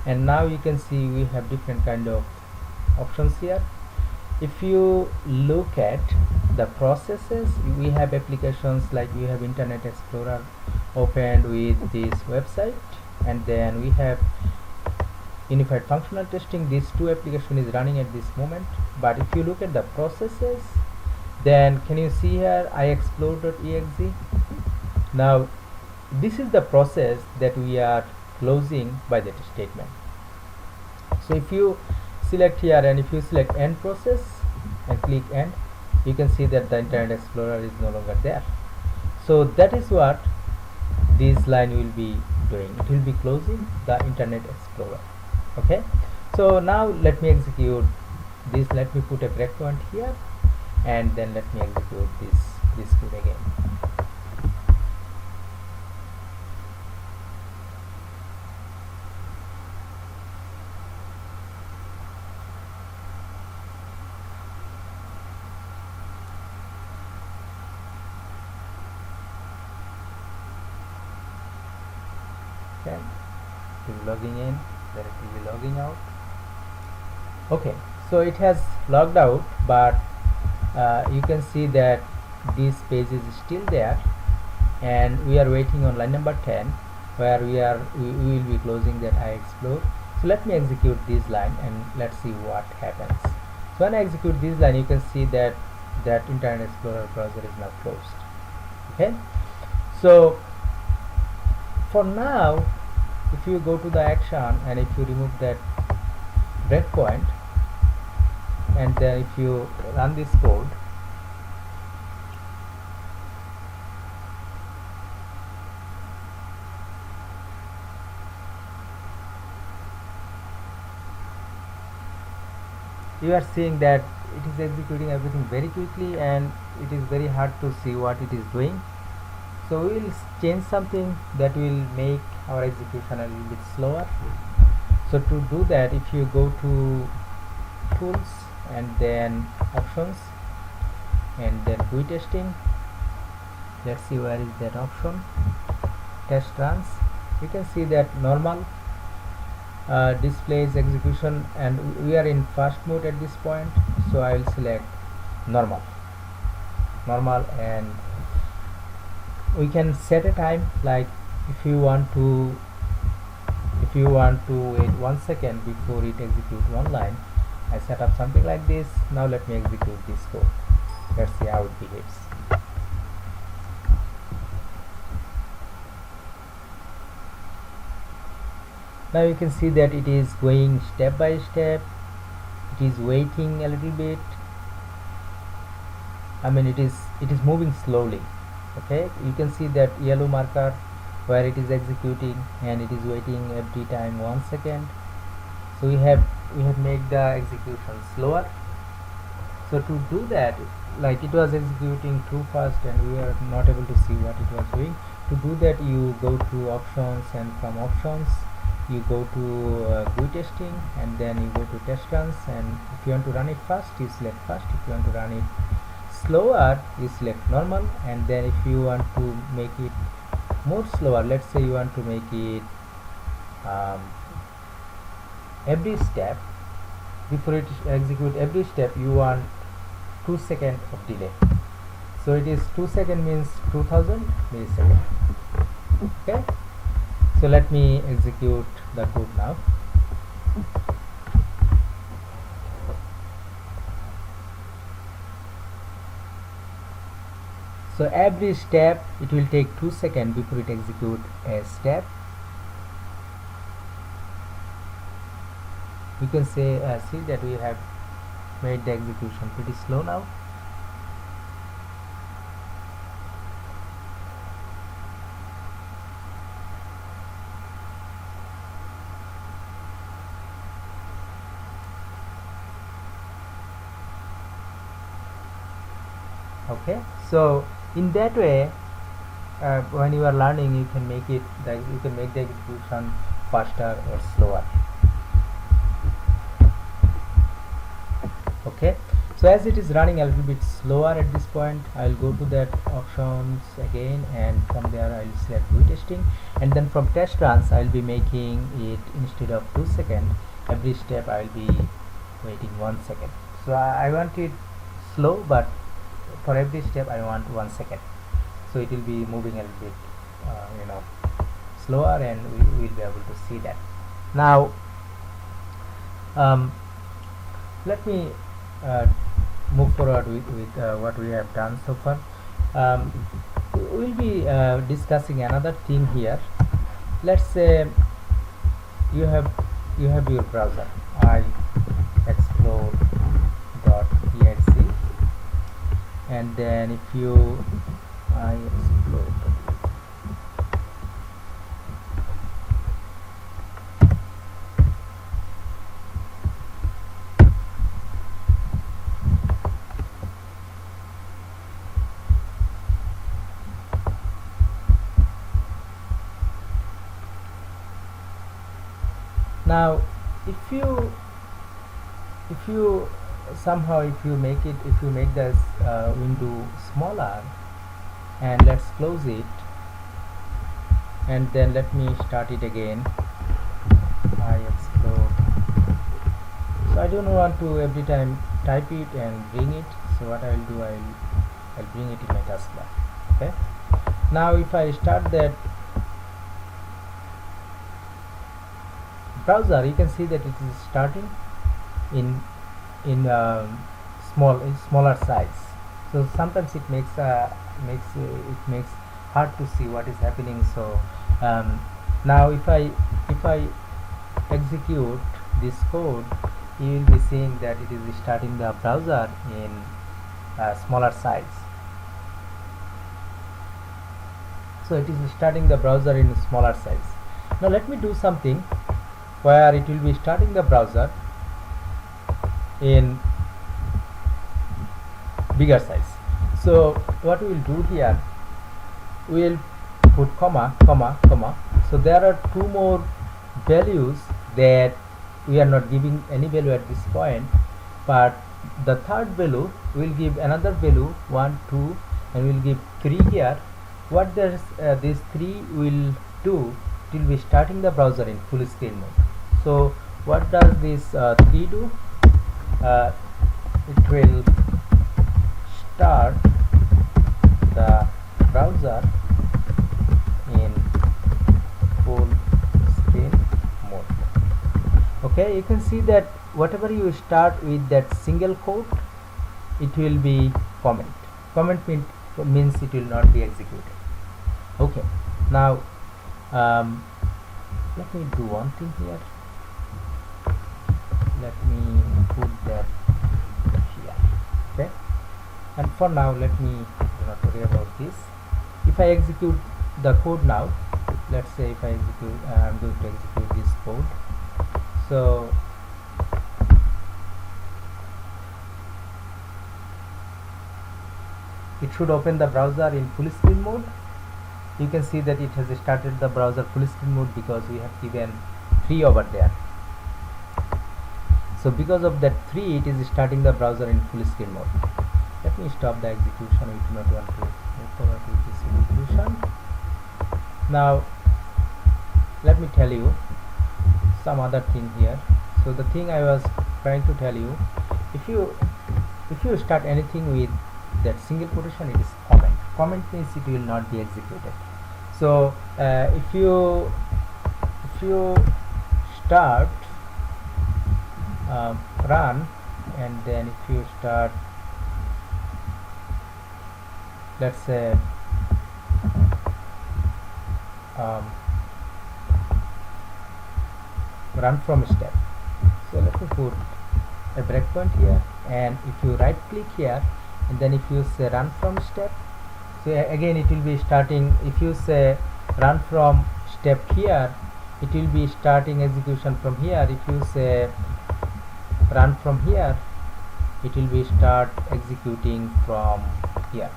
and now you can see we have different kind of options here. If you look at the processes, we have applications like we have Internet Explorer opened with this website, and then we have unified functional testing. These two applications is running at this moment. But if you look at the processes, then can you see here iExplode.exe? Now this is the process that we are closing by that statement. So if you select here, and if you select end process and click end, you can see that the Internet Explorer is no longer there. So that is what this line will be doing. It will be closing the Internet Explorer. Okay, so now let me execute this. Let me put a breakpoint here, and then let me execute this code again. Okay, it is logging in, then it will be logging out. Okay, so it has logged out, but you can see that this page is still there, and we are waiting on line number 10. where we will be closing that I explore. So let me execute this line and let's see what happens. So when I execute this line, you can see that Internet Explorer browser is now closed. Okay, so for now, if you go to the action and if you remove that breakpoint and then if you run this code, you are seeing that it is executing everything very quickly and it is very hard to see what it is doing. So we will change something that will make our execution a little bit slower. So to do that, if you go to tools and then options and then GUI testing, let's see where is that option, test runs. You can see that normal displays execution and we are in fast mode at this point, so I will select normal and we can set a time, like if you want to wait 1 second before it executes one line, I set up something like this. Now let me execute this code. Let's see how it behaves. Now you can see that it is going step by step. It is waiting a little bit. I mean, it is moving slowly. Okay, you can see that yellow marker where it is executing and it is waiting every time 1 second. So we have made the execution slower. So to do that, like it was executing too fast and we are not able to see what it was doing. To do that, you go to options and from options you go to GUI testing and then you go to test runs, and if you want to run it fast you select fast, if you want to run it slower you select normal, and then if you want to make it more slower, let's say you want to make it every step before it execute every step you want 2 seconds of delay. So it is 2 seconds means 2000 milliseconds. Okay, so let me execute the code now. So every step it will take 2 seconds before it execute a step. You can say see that we have made the execution pretty slow now. Okay, so in that way, when you are learning, you can make the execution faster or slower. Okay, so as it is running a little bit slower at this point, I will go to that options again, and from there I will select GUI testing, and then from test runs I will be making it, instead of 2 seconds every step I will be waiting 1 second. So I want it slow, but for every step I want 1 second, so it will be moving a little bit slower, and we will be able to see that. Now let me move forward with what we have done so far. We will be discussing another thing here. Let's say you have your browser iexplore.exe, and then if you iexplore, now if you somehow if you make this window smaller, and let's close it, and then let me start it again. I explore. So I don't want to every time type it and bring it, so what I will do, I'll bring it in my taskbar. Okay, now if I start that browser, you can see that it is starting in smaller size. So sometimes it makes hard to see what is happening. So now if I execute this code, you will be seeing that it is starting the browser in smaller size. So it is starting the browser in smaller size. Now let me do something where it will be starting the browser in bigger size. So what we will do here, we will put comma, comma, comma. So there are two more values that we are not giving any value at this point, but the third value will give another value 1, 2, and we will give 3 here. What does this 3 will do? It will be starting the browser in full screen mode. So what does this 3 do? It will start the browser in full screen mode. Okay, you can see that whatever you start with that single quote, it will be comment. Comment means it will not be executed. Okay, now let me do one thing here. Let me put that here. Okay, and for now let me do not worry about this. If I execute the code now, let's say if I execute, I'm going to execute this code. So it should open the browser in full screen mode. You can see that it has started the browser full screen mode because we have given 3 over there. So because of that 3, it is starting the browser in full screen mode. Let me stop the execution. We do not want to move forward with this execution. Now let me tell you some other thing here. So the thing I was trying to tell you, if you start anything with that single quotation, it is comment. Comment means it will not be executed. So if you start run, and then if you start, let's say run from step. So let me put a breakpoint here, and if you right click here, and then if you say run from step, so again it will be starting. If you say run from step here, it will be starting execution from here. If you say run from here, it will be start executing from here.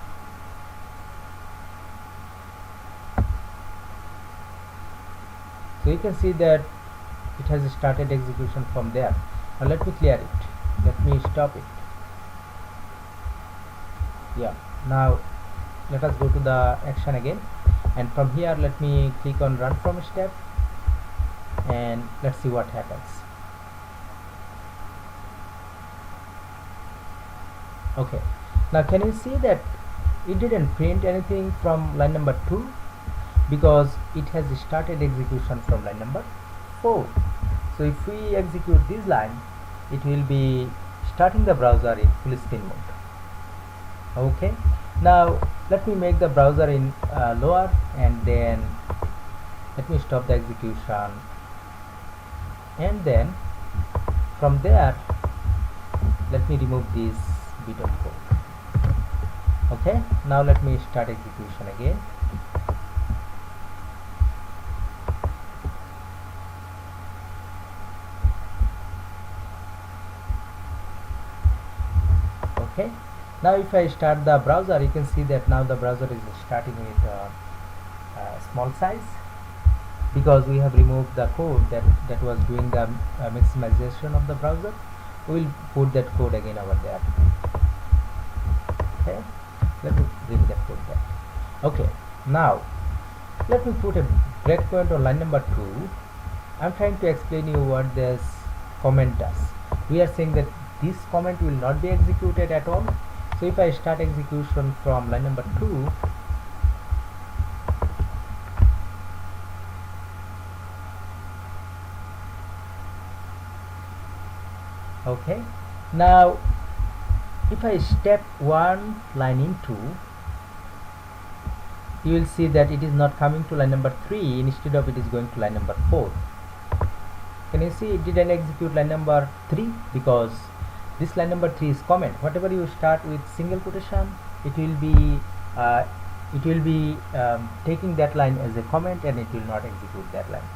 So you can see that it has started execution from there. Now let me clear it. Let me stop it. Yeah, now let us go to the action again, and from here let me click on run from step, and let's see what happens. Okay, now can you see that it didn't print anything from line number 2 because it has started execution from line number 4. So if we execute this line, it will be starting the browser in full screen mode. Okay, now let me make the browser in lower, and then let me stop the execution, and then from there let me remove this bit of code. Okay, now let me start execution again. Okay, now if I start the browser, you can see that now the browser is starting with small size because we have removed the code that was doing the maximization of the browser. We will put that code again over there. Okay, let me bring that code back. Okay, now let me put a breakpoint on line number 2. I'm trying to explain you what this comment does. We are saying that this comment will not be executed at all. So if I start execution from line number 2, Okay, now if I step one line into, you will see that it is not coming to line number 3, instead of it is going to line number 4. Can you see it didn't execute line number 3 because this line number 3 is comment. Whatever you start with single quotation, it will be taking that line as a comment, and it will not execute that line.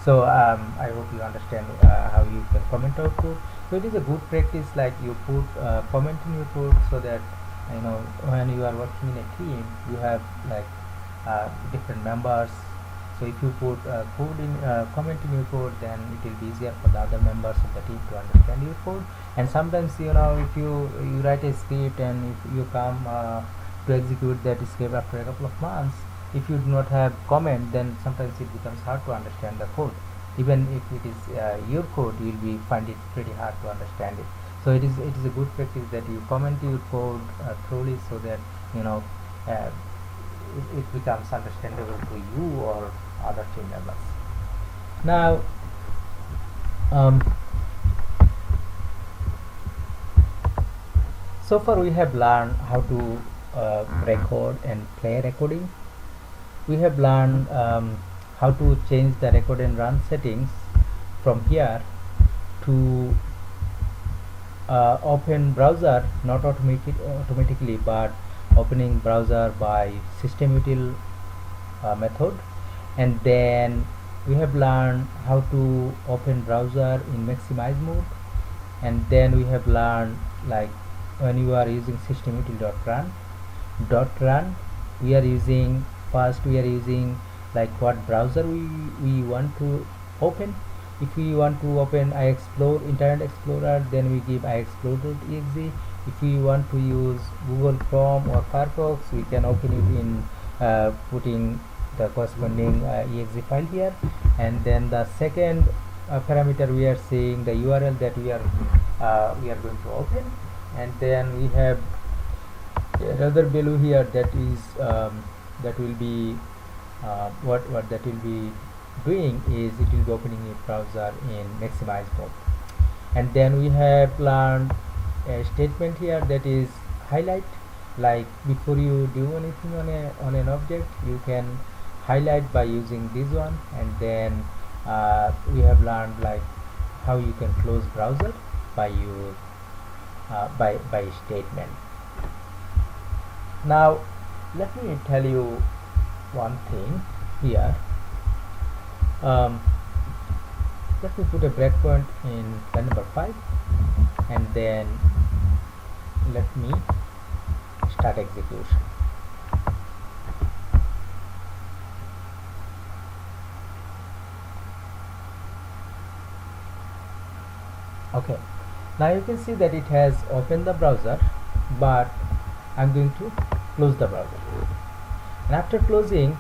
So I hope you understand how you can comment out code. So it is a good practice, like you put comment in your code, so that when you are working in a team, you have like different members. So if you put code in comment in your code, then it will be easier for the other members of the team to understand your code. And sometimes if you write a script, and if you come to execute that script after a couple of months, if you do not have comment, then sometimes it becomes hard to understand the code. Even if it is your code, you will find it pretty hard to understand it. So it is a good practice that you comment your code thoroughly, so that it becomes understandable to you or other team members. Now so far we have learned how to record and play recording. We have learned how to change the record and run settings from here to open browser, not automatically, but opening browser by systemutil method. And then we have learned how to open browser in maximize mode. And then we have learned, like, when you are using systemutil.run, we are using like what browser we want to open. If we want to open Internet Explorer, then we give iexplore.exe. If we want to use Google Chrome or Firefox, we can open it in putting the corresponding exe file here. And then the second parameter, we are saying the URL that we are going to open. And then we have another value here, that is that will be what that will be doing is it will be opening a browser in maximize mode. And then we have learned a statement here, that is highlight. Like, before you do anything on an object, you can highlight by using this one. And then we have learned like how you can close browser by your by statement. Now let me tell you one thing here. Let me put a breakpoint in line number 5, and then let me start execution. Okay, now you can see that it has opened the browser, but I'm going to close the browser. And after closing,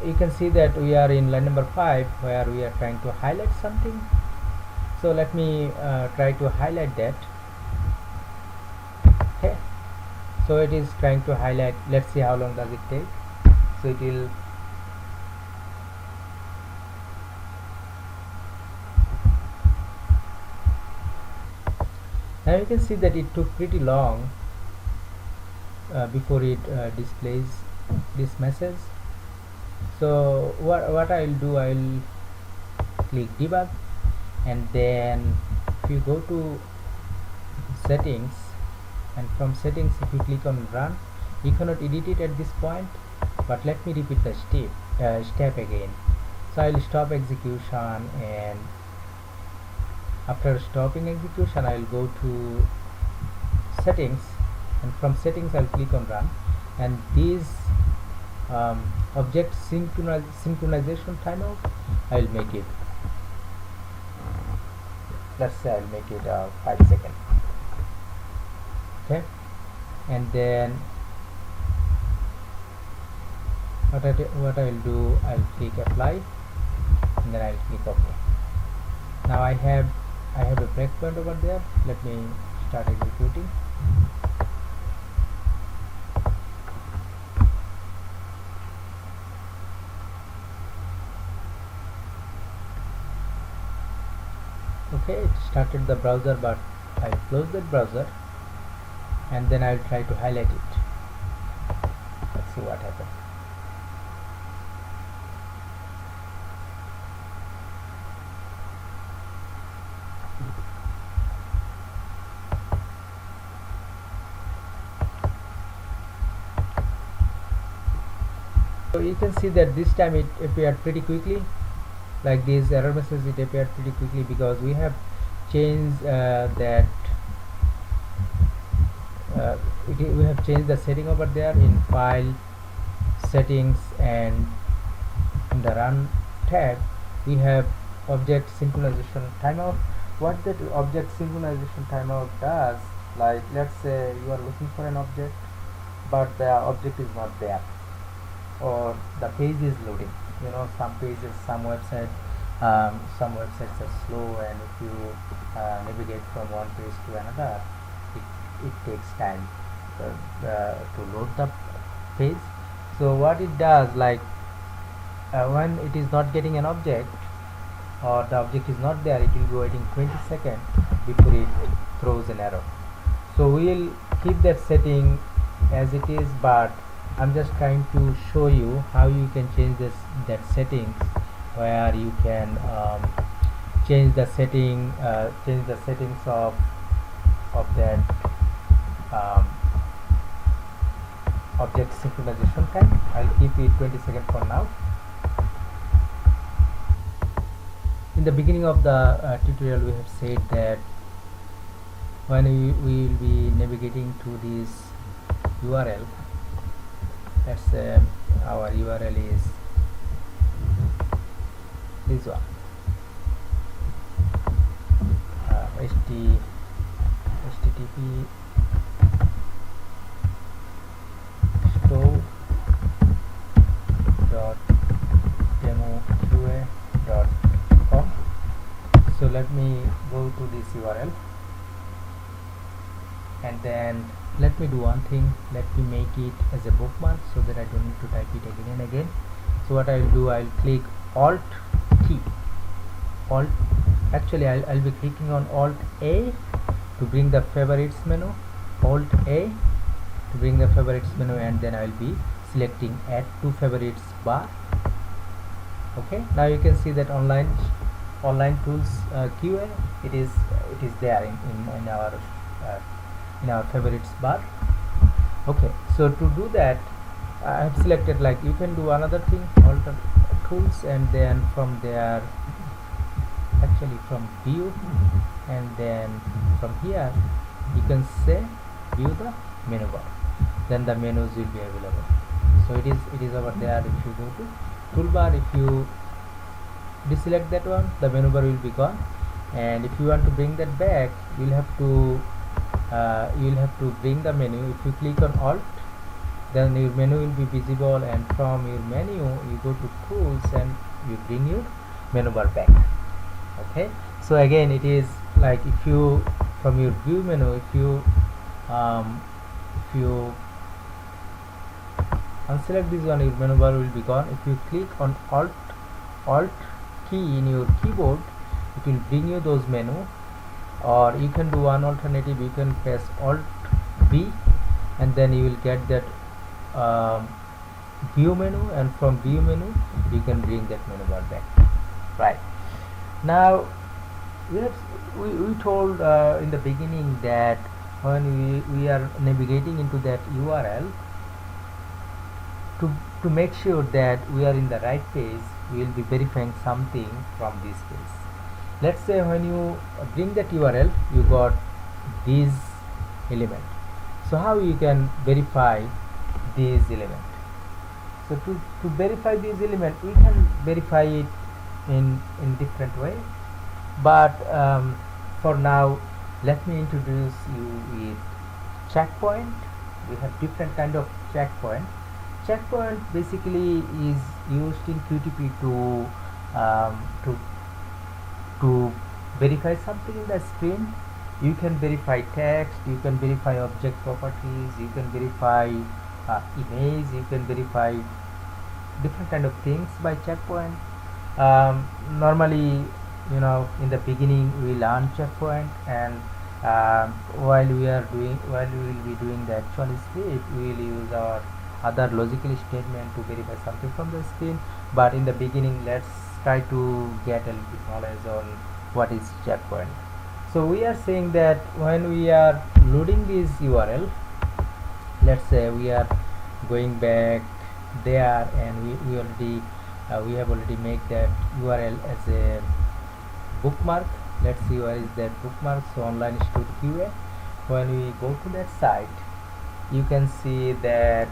you can see that we are in line number 5, where we are trying to highlight something. So let me try to highlight that. Okay, so it is trying to highlight. Let's see how long does it take. So it will now you can see that it took pretty long before it displays this message. So what I'll do, I'll click debug, and then if you go to settings, and from settings, if you click on run, you cannot edit it at this point, but let me repeat the step again. So I'll stop execution, and after stopping execution, I'll go to settings, and from settings I'll click on run, and these object synchronization timeout, I'll make it, let's say I'll make it 5 seconds. Okay, and then what I'll do, I'll click apply, and then I'll click OK. Now I have a breakpoint over there. Let me start executing. Okay, Okay, it started the browser, but I'll close that browser and then I'll try to highlight it. Let's see what happens. So you can see that this time it appeared pretty quickly, like this error message. It appeared pretty quickly because we have changed we have changed the setting over there in file settings, and in the run tab we have object synchronization timeout. What that object synchronization timeout does, like let's say you are looking for an object but the object is not there, or the page is loading. You know, some pages, some websites are slow, and if you navigate from one page to another, it takes time to load the page. So what it does, like when it is not getting an object or the object is not there, it will be waiting 20 seconds before it throws an error. So we will keep that setting as it is, but I'm just trying to show you how you can change that settings, where you can change the settings of that object synchronization time. I'll keep it 20 seconds for now. In the beginning of the tutorial, we have said that when we will be navigating to this URL, let's say our URL is this one, http store.demoqa.com. So let me go to this URL, and then let me do one thing. Let me make it as a bookmark so that I don't need to type it again and again. So what I'll do, I'll click Alt key. I'll be clicking on Alt A to bring the favorites menu, Alt A to bring the favorites menu, and then I'll be selecting Add to Favorites bar. Okay, now you can see that online tools QA, it is there in our favorites bar. Okay, so to do that, I have selected, like you can do another thing, alter tools, and then from there, actually from view, and then from here you can say view the menu bar, then the menus will be available. So it is over there. If you go to toolbar, if you deselect that one, the menu bar will be gone, and if you want to bring that back, you'll have to bring the menu. If you click on Alt, then your menu will be visible, and from your menu you go to tools and you bring your menu bar back. Okay, so again it is like, if you from your view menu, if you unselect this one, your menu bar will be gone. If you click on alt key in your keyboard, it will bring you those menu. Or you can do one alternative, you can press Alt B, and then you will get that view menu, and from view menu you can bring that menu bar back. Right, now we told in the beginning that when we are navigating into that URL, to make sure that we are in the right page, we will be verifying something from this page. Let's say when you bring that URL, you got these element. So how you can verify these element? So to verify these element, we can verify it in different way, but for now let me introduce you with checkpoint. We have different kind of checkpoint. Checkpoint basically is used in QTP to verify something in the screen. You can verify text, you can verify object properties, you can verify image, you can verify different kind of things by checkpoint. Normally in the beginning we learn checkpoint, and while we will be doing the actual script, we will use our other logical statement to verify something from the screen. But in the beginning, let's try to get a little bit knowledge on what is checkpoint. So we are saying that when we are loading this URL, let's say we are going back there, and we have already made that URL as a bookmark. Let's see where is that bookmark. So online store QA, when we go to that site, you can see that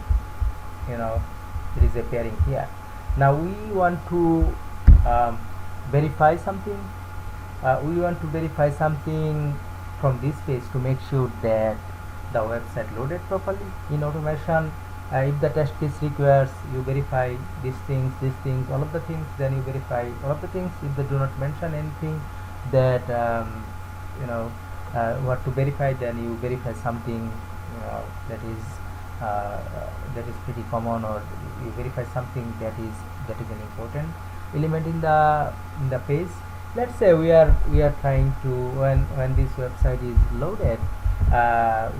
it is appearing here. Now we want to verify something. We want to verify something from this page to make sure that the website loaded properly. In automation, if the test case requires you verify these things, all of the things, then you verify all of the things. If they do not mention anything that what to verify, then you verify something that is pretty common, or you verify something that is an important element in the page. Let's say we are trying to, when this website is loaded,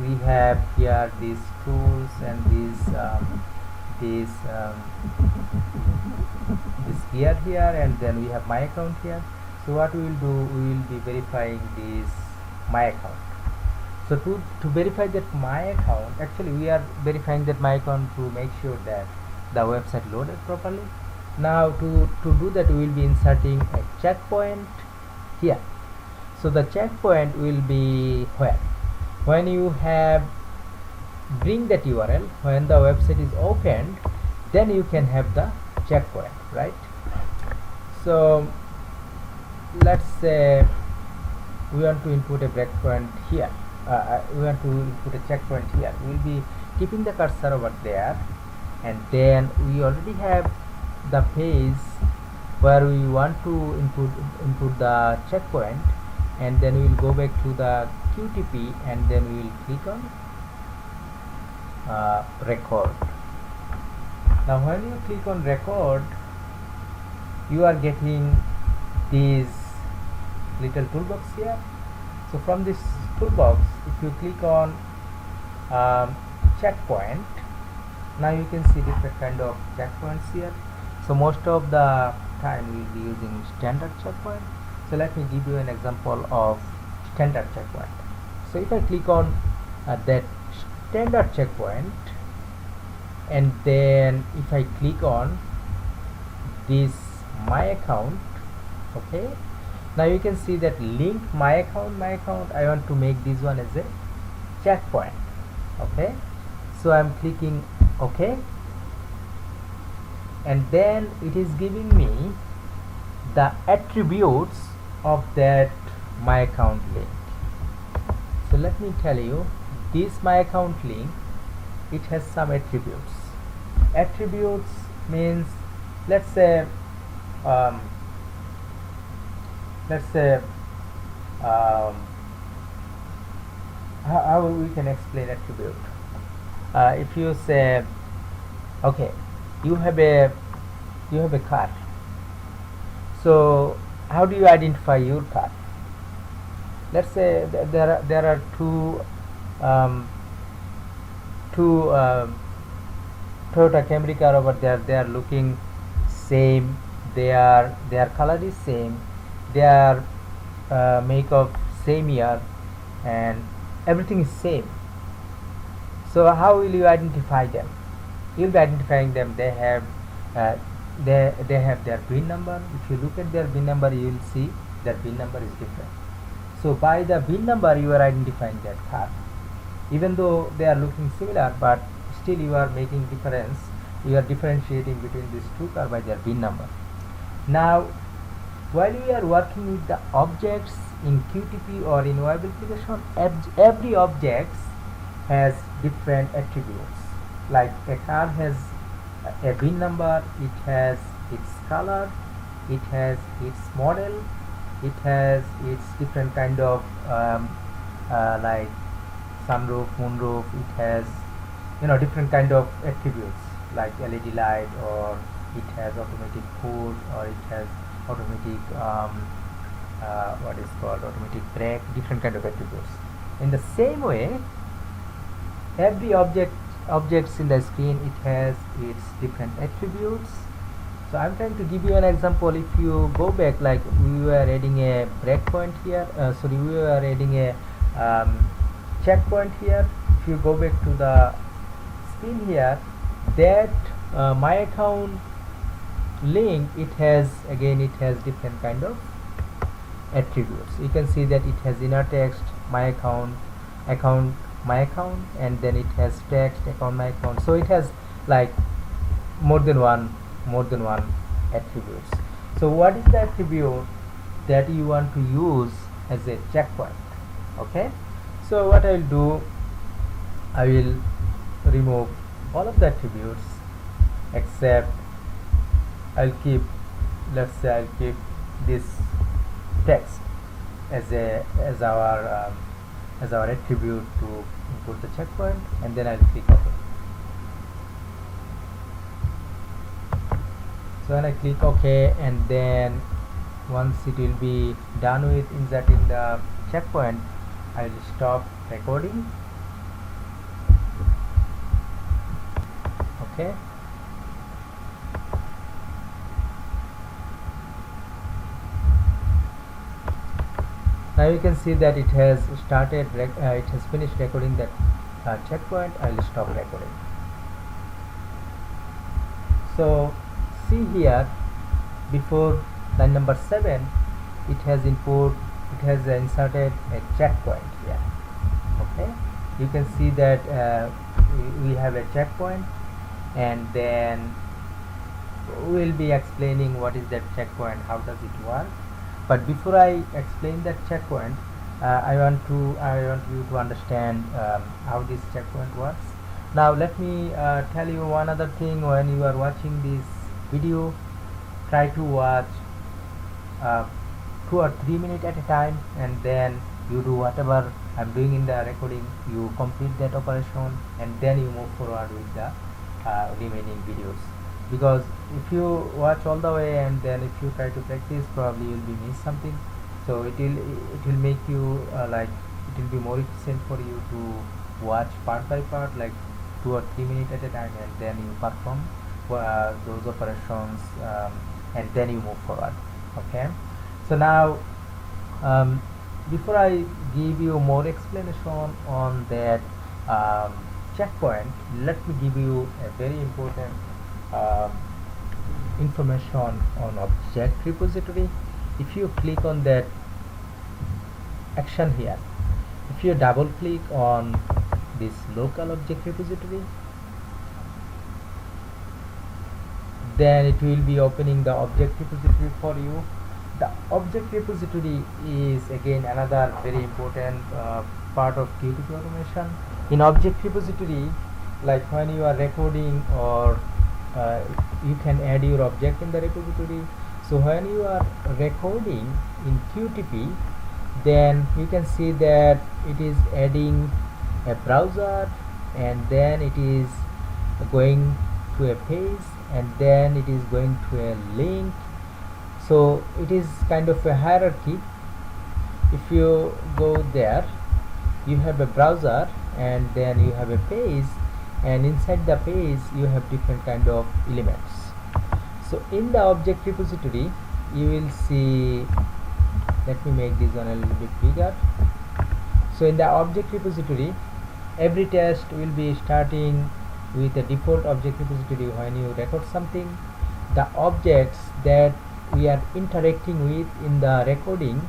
we have here these tools and this gear here, and then we have my account here. So what we will do, we will be verifying this my account. So to verify that my account, actually we are verifying that my account to make sure that the website loaded properly. Now to do that, we will be inserting a checkpoint here. So the checkpoint will be where, when you have bring that URL, when the website is opened, then you can have the checkpoint, right? So let's say we want to input a breakpoint here. We want to input a checkpoint here. We will be keeping the cursor over there, and then we already have the page where we want to input the checkpoint, and then we will go back to the QTP, and then we will click on record. Now when you click on record, you are getting this little toolbox here. So from this toolbox, if you click on checkpoint, now you can see different kind of checkpoints here. So most of the time we will be using standard checkpoint. So let me give you an example of standard checkpoint. So if I click on that standard checkpoint, and then if I click on this my account, okay, now you can see that link my account. I want to make this one as a checkpoint. Okay, so I'm clicking OK, and then it is giving me the attributes of that my account link. So let me tell you, this my account link, it has some attributes. Attributes means, let's say how we can explain attribute. If you say, okay, you have a car, so how do you identify your car? Let's say there are two Toyota Camry car over there. They are looking same, their color is same, they are make of same year, and everything is same. So how will you identify them? You will be identifying them. They have their VIN number. If you look at their VIN number, you will see their VIN number is different. So by the VIN number, you are identifying that car. Even though they are looking similar, but still you are making difference. You are differentiating between these two cars by their VIN number. Now, while we are working with the objects in QTP or in web application, every object has different attributes. Like a car has a VIN number, it has its color, it has its model, it has its different kind of like sunroof, moonroof. It has different kind of attributes like LED light, or it has automatic hood, or it has automatic what is called automatic brake, different kind of attributes. In the same way, every objects in the screen, it has its different attributes. So I'm trying to give you an example. If you go back, like we were adding a breakpoint here, sorry, we were adding a checkpoint here. If you go back to the screen here, that my account link, it has different kind of attributes. You can see that it has inner text, my account, my account, and then it has text, account, my account. So it has like more than one attributes. So what is the attribute that you want to use as a checkpoint? Okay, so what I will do, I will remove all of the attributes except I'll keep, let's say I'll keep this text as our attribute to input the checkpoint, and then I'll click OK. So when I click OK, and then once it will be done with inserting the checkpoint, I will stop recording. Okay. Now you can see that it has started, it has finished recording that checkpoint. I will stop recording. So see here, before line number 7, it has inserted a checkpoint here. Okay, you can see that we have a checkpoint, and then we will be explaining what is that checkpoint, how does it work. But before I explain that checkpoint, I want you to understand how this checkpoint works. Now let me tell you one other thing. When you are watching this video, try to watch 2 or 3 minutes at a time, and then you do whatever I'm doing in the recording. You complete that operation, and then you move forward with the remaining videos. Because if you watch all the way and then if you try to practice, probably you'll be miss something. So it will make you it will be more efficient for you to watch part by part, like 2 or 3 minutes at a time, and then you perform those operations, and then you move forward. Okay, so now before I give you more explanation on that checkpoint, let me give you a very important information on object repository. If you click on that action here, if you double click on this local object repository, then it will be opening the object repository for you. The object repository is again another very important part of TTP automation. In object repository, like when you are recording, or you can add your object in the repository. So when you are recording in QTP, then you can see that it is adding a browser, and then it is going to a page, and then it is going to a link. So it is kind of a hierarchy. If you go there, you have a browser, and then you have a page, and inside the page you have different kind of elements. So in the object repository, you will see, let me make this one a little bit bigger. So in the object repository, every test will be starting with a default object repository. When you record something, the objects that we are interacting with in the recording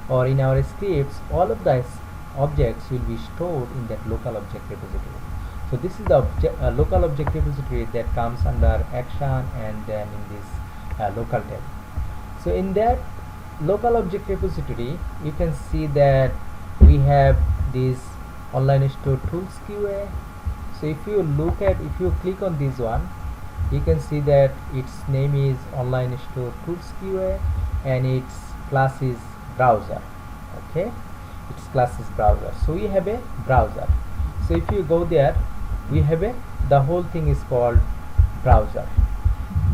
or in our scripts, all of these objects will be stored in that local object repository. So this is the local object repository that comes under action, and then in this local tab. So in that local object repository, you can see that we have this online store tools QA. So if you click on this one, you can see that its name is online store tools QA, and its class is browser. Okay, its class is browser. So we have a browser. So if you go there, we have the whole thing is called browser.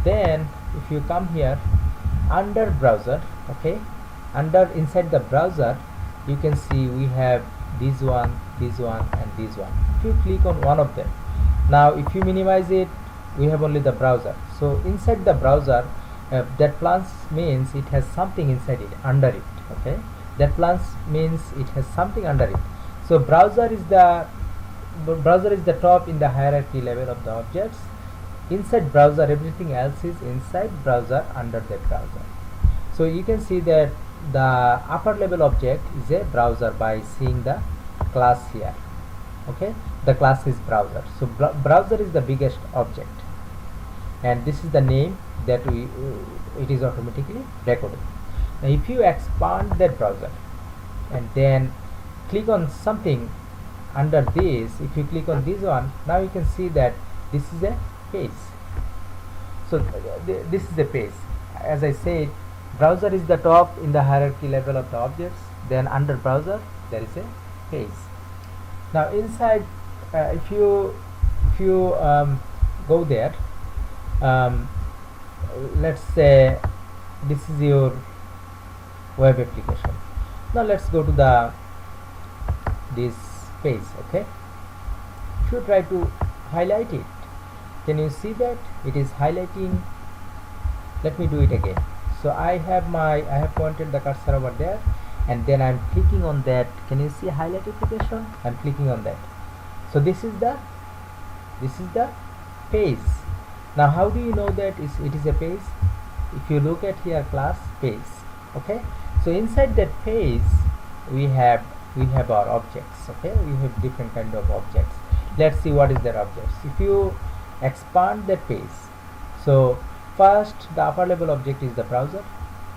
Then if you come here under browser, okay, inside the browser, you can see we have this one, and this one. If you click on one of them, now if you minimize it, we have only the browser. So inside the browser, that plus means it has something inside it, under it. Okay, that plus means it has something under it. So browser is the top in the hierarchy level of the objects. Inside browser, everything else is inside browser, under that browser. So you can see that the upper level object is a browser by seeing the class here. Okay, the class is browser. So browser is the biggest object, and this is the name that it is automatically recorded. Now if you expand that browser and then click on something under this, if you click on this one, now you can see that this is a page. So this is the page. As I said, browser is the top in the hierarchy level of the objects, then under browser there is a page. Now inside, if you go there, let's say this is your web application. Now let's go to this page. Okay, if you try to highlight it, can you see that it is highlighting? Let me do it again. So I have pointed the cursor over there, and then I'm clicking on that. Can you see highlight application? I'm clicking on that. So this is the page. Now how do you know that it is a page? If you look at here, class page. Okay, so inside that page we have our objects. Okay, we have different kind of objects. Let's see what is their objects. If you expand that page, so first the upper level object is the browser,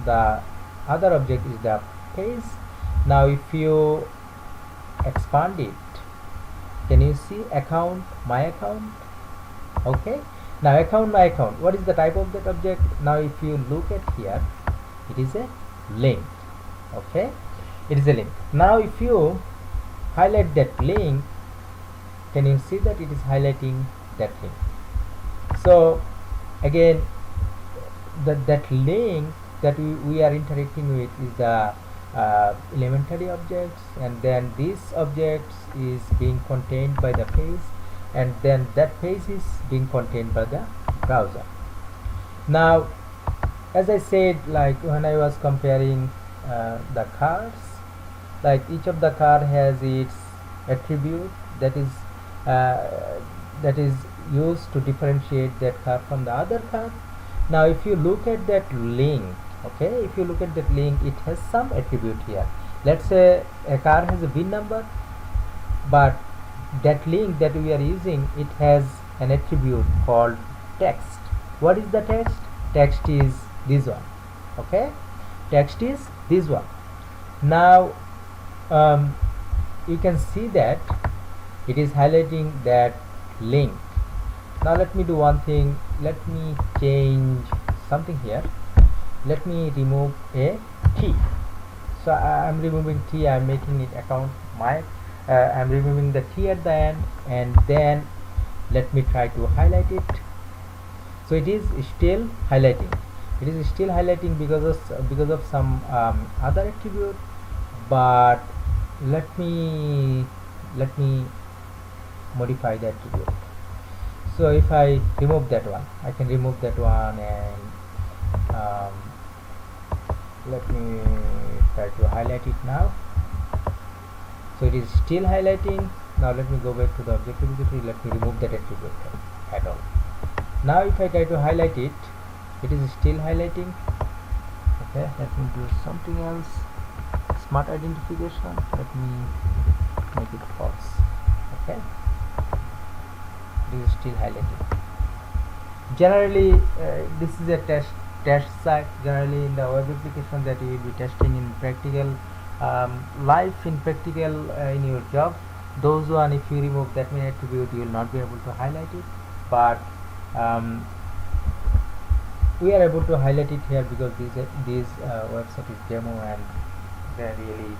the other object is the page. Now if you expand it, can you see account, my account? Okay, now account, my account, what is the type of that object? Now if you look at here, it is a link. Okay, it is a link. Now if you highlight that link, can you see that it is highlighting that link? So again, that link that we are interacting with is the elementary objects, and then these objects is being contained by the page, and then that page is being contained by the browser. Now as I said, like when I was comparing the cars, like each of the car has its attribute that is used to differentiate that car from the other car. Now if you look at that link, okay, if you look at that link, it has some attribute here. Let's say a car has a VIN number, but that link that we are using, it has an attribute called text. What is the text? Text is this one. Okay, text is this one. Now you can see that it is highlighting that link. Now let me do one thing. Let me change something here. Let me remove a T. So I am removing T. I am making it account my. I am removing the T at the end, and then let me try to highlight it. So it is still highlighting. It is still highlighting because of some other attribute. But let me modify the attribute. So if I remove that one, I can remove that one, and let me try to highlight it now. So it is still highlighting. Now let me go back to the objectivity. Let me remove that attribute at all. Now if I try to highlight it, it is still highlighting. Okay, let me do something else. Smart identification. Let me make it false. Okay, it is still highlighting. Generally this is a test site. Generally in the web application that you will be testing in practical life, in practical in your job, those one, if you remove that main attribute, you will not be able to highlight it. But we are able to highlight it here because this website is demo, and they really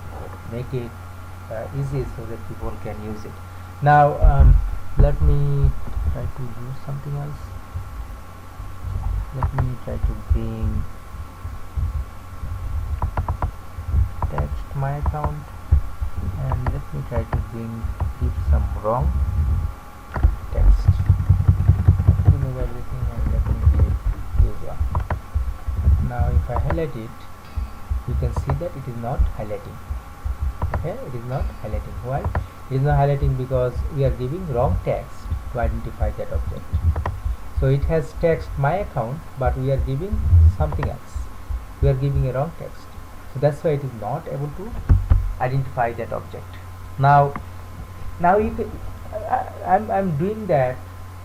make it easy so that people can use it. Now let me try to do something else. Let me try to bring text my account, and let me try to give some wrong text. Remove everything and let me give one. Now if I highlight it, you can see that it is not highlighting. Okay, it is not highlighting. Why? It is not highlighting because we are giving wrong text to identify that object. So it has text my account, but we are giving something else. We are giving a wrong text. So that's why it is not able to identify that object. Now you can, I'm doing that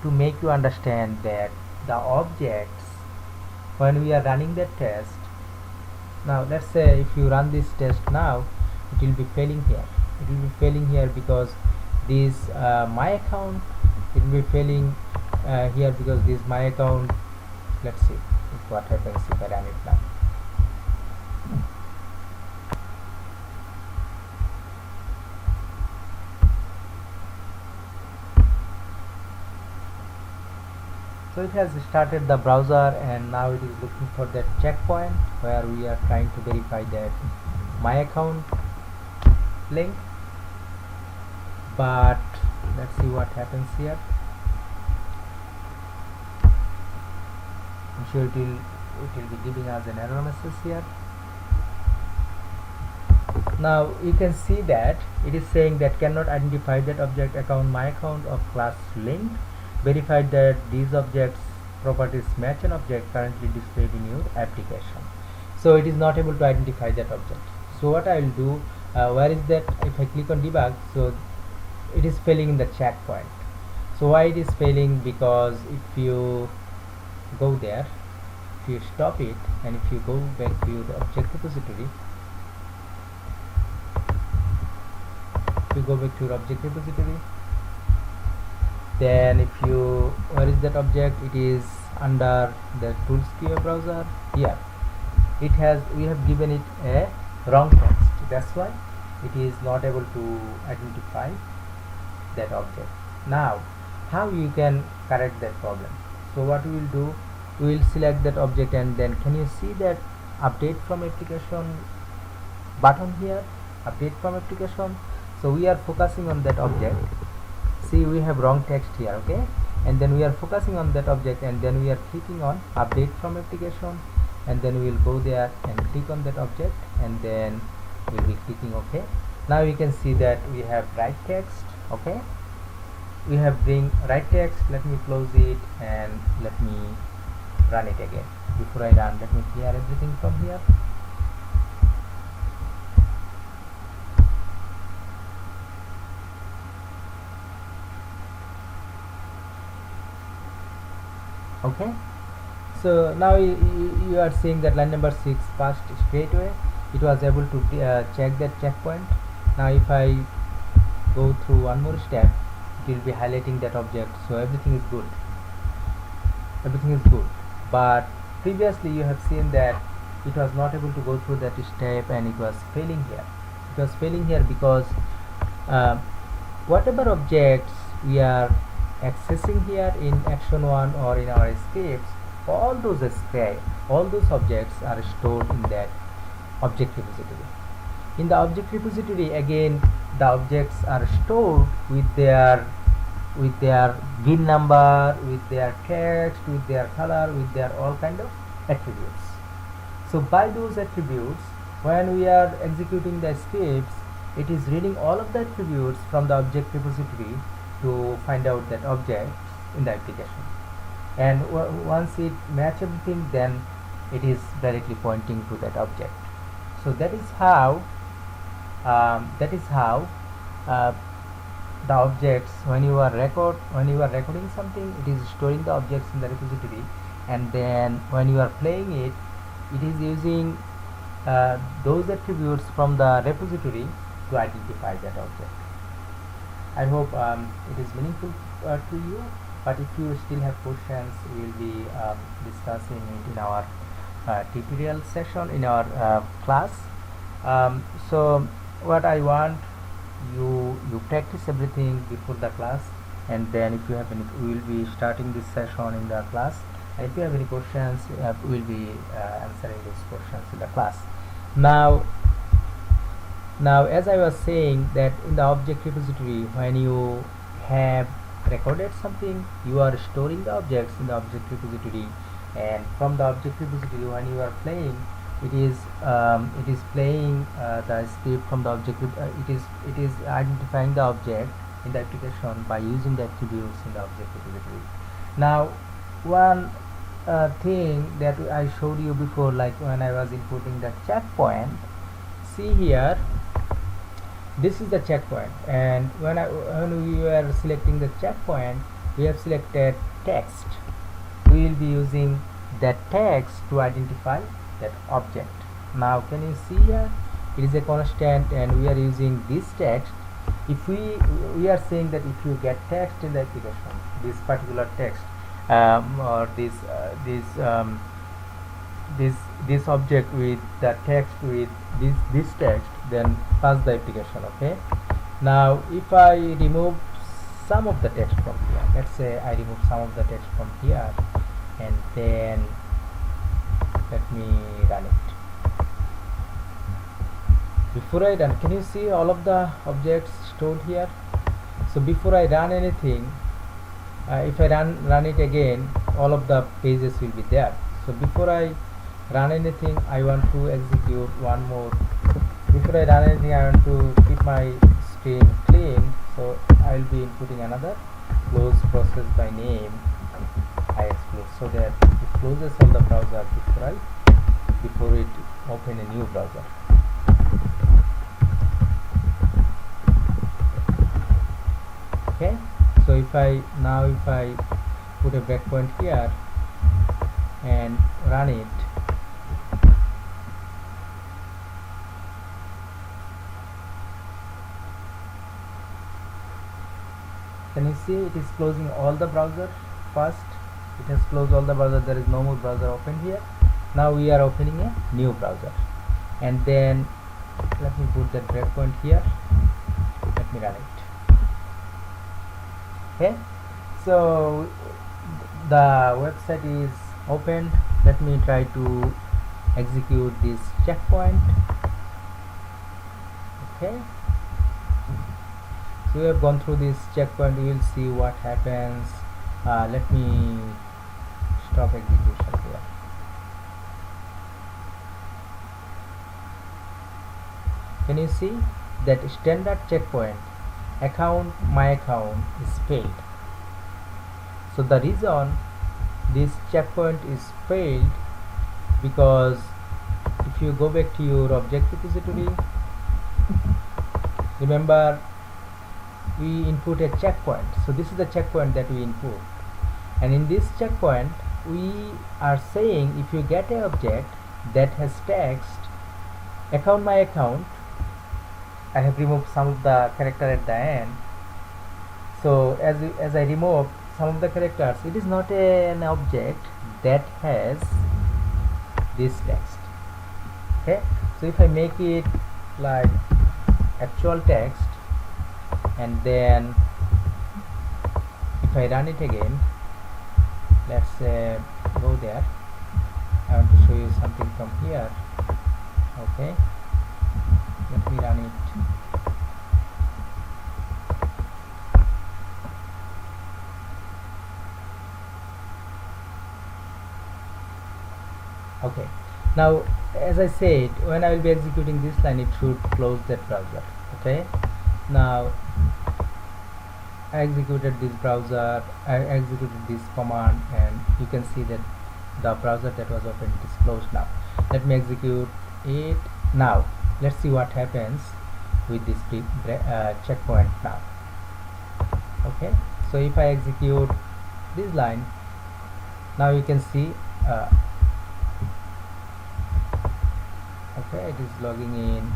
to make you understand that the objects, when we are running the test. Now let's say if you run this test now, it will be failing here. It will be failing here because this my account. It will be failing here because this my account. Let's see what happens if I run it now. So it has started the browser, and now it is looking for that checkpoint where we are trying to verify that my account link. But let's see what happens here. I'm sure it will be giving us an error message here. Now you can see that it is saying that cannot identify that object account my account of class linked. Verified that these objects properties match an object currently displayed in your application. So it is not able to identify that object. So what I will do, where is that? If I click on debug, so it is failing in the checkpoint. So why it is failing? Because if you go there, if you stop it, and if you go back to your object repository, then if you, where is that object? It is under the tools queue browser. Here it has, we have given it a wrong text. That's why it is not able to identify that object. Now how you can correct that problem? So what we will do, we will select that object, and then can you see that update from application button here, update from application? So we are focusing on that object. See, we have wrong text here, okay, and then we are focusing on that object, and then we are clicking on update from application, and then we will go there and click on that object, and then we will be clicking OK. Now you can see that we have right text. Okay, we have bring right text. Let me close it and let me run it again. Before I run, let me clear everything from here. Okay, so now you are seeing that line number 6 passed straight away. It was able to check that checkpoint. Now if I go through one more step, it will be highlighting that object. So everything is good, but previously you have seen that it was not able to go through that step, and it was failing here. It was failing here because whatever objects we are accessing here in action 1 or in our scripts, all those objects are stored in that object repository. In the object repository, again, the objects are stored with their VIN number, with their text, with their color, with their all kind of attributes. So by those attributes, when we are executing the scripts, it is reading all of the attributes from the object repository to find out that object in the application, and once it match everything, then it is directly pointing to that object. So that is how the objects, when you are recording something, it is storing the objects in the repository, and then when you are playing it, it is using those attributes from the repository to identify that object. I hope it is meaningful to you, but if you still have questions, we will be discussing it in our tutorial session in our class. So what I want, you practice everything before the class, and then if you have any, we will be starting this session in the class, and if you have any questions, we will be answering those questions in the class. Now Now, as I was saying, that in the object repository, when you have recorded something, you are storing the objects in the object repository, and from the object repository, when you are playing, it is playing the script from the object. It is identifying the object in the application by using the attributes in the object repository. Now, one thing that I showed you before, like when I was inputting the checkpoint, see here, this is the checkpoint, and when we were selecting the checkpoint, we have selected text. We will be using that text to identify that object. Now can you see here, it is a constant and we are using this text. If we are saying that if you get text in the application, this particular text, or this object with the text with this text, then pass the application. Okay, now if I remove some of the text from here, let's say I remove some of the text from here, and then let me run it. Before I run, can you see all of the objects stored here? So before I run anything, if I run it again, all of the pages will be there. So before I run anything, I want to execute one more. Before I run anything, I want to keep my screen clean, so I will be inputting another close process by name ixclose, so that it closes all the browser before it open a new browser. Okay, so if I put a breakpoint here and run it, can you see it is closing all the browser first? It has closed all the browser. There is no more browser open here. Now we are opening a new browser, and then let me put that breakpoint here. Let me run it. Okay, so the website is opened. Let me try to execute this checkpoint. Okay, so we have gone through this checkpoint. We will see what happens. Let me stop execution here. Can you see that standard checkpoint my account is failed? So the reason this checkpoint is failed, because if you go back to your object repository, remember we input a checkpoint. So this is the checkpoint that we input, and in this checkpoint we are saying if you get an object that has text account my account. I have removed some of the character at the end, so as I remove some of the characters, it is not an object that has this text. Okay, so if I make it like actual text, and then if I run it again, let's go there. I want to show you something from here. Okay, let me run it. Okay, now as I said, when I will be executing this line, it should close that browser. Okay, now I executed this browser, I executed this command, and you can see that the browser that was open is closed now. Let me execute it. Now let's see what happens with this checkpoint now. Okay, so if I execute this line, now you can see okay, it is logging in.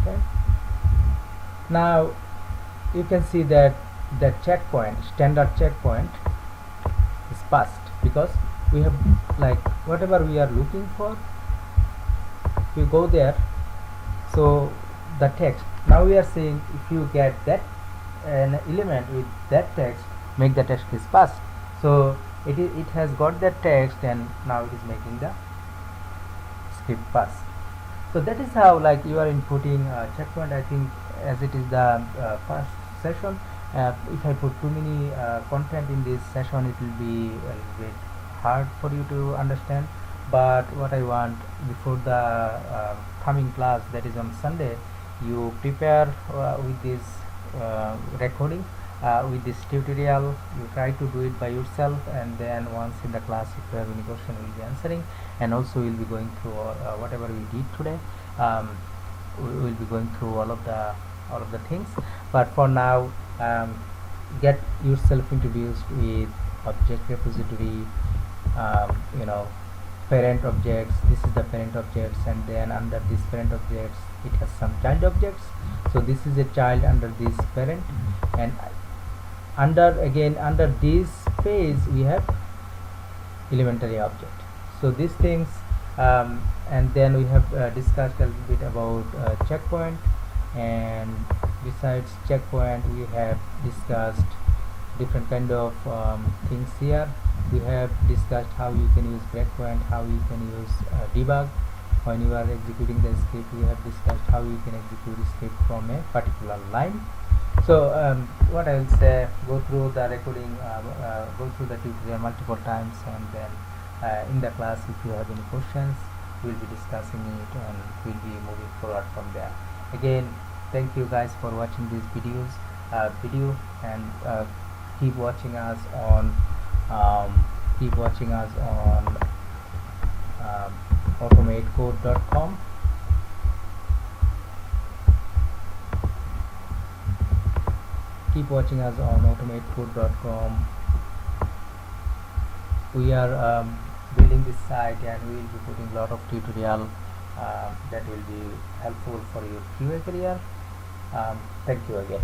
Okay, now you can see that the checkpoint, standard checkpoint, is passed, because we have like whatever we are looking for, we go there. So the text Now we are saying if you get that an element with that text, make the text is passed. So it has got that text, and now it is making the script pass. So that is how, like, you are inputting checkpoint. I think as it is the first session, if I put too many content in this session, it will be a little bit hard for you to understand. But what I want, before the coming class, that is on Sunday, you prepare with this recording, with this tutorial. You try to do it by yourself, and then once in the class, if you have any question, we'll be answering, and also we'll be going through whatever we did today. We will be going through all of the things. But for now, get yourself introduced with object repository, you know, parent objects. This is the parent objects, and then under these parent objects, it has some child objects. So this is a child under this parent, and under this phase we have elementary object. So these things, and then we have discussed a little bit about checkpoint, and besides checkpoint we have discussed different kind of things here. We have discussed how you can use breakpoint, how you can use debug when you are executing the script. We have discussed how you can execute the script from a particular line. So what I will say, go through the recording, go through the tutorial multiple times, and then in the class, if you have any questions, we'll be discussing it, and we'll be moving forward from there. Again, thank you guys for watching these video, and keep watching us on automatecode.com. Keep watching us on automatecode.com. We are building this site, and we will be putting a lot of tutorial that will be helpful for your QA career. Thank you again.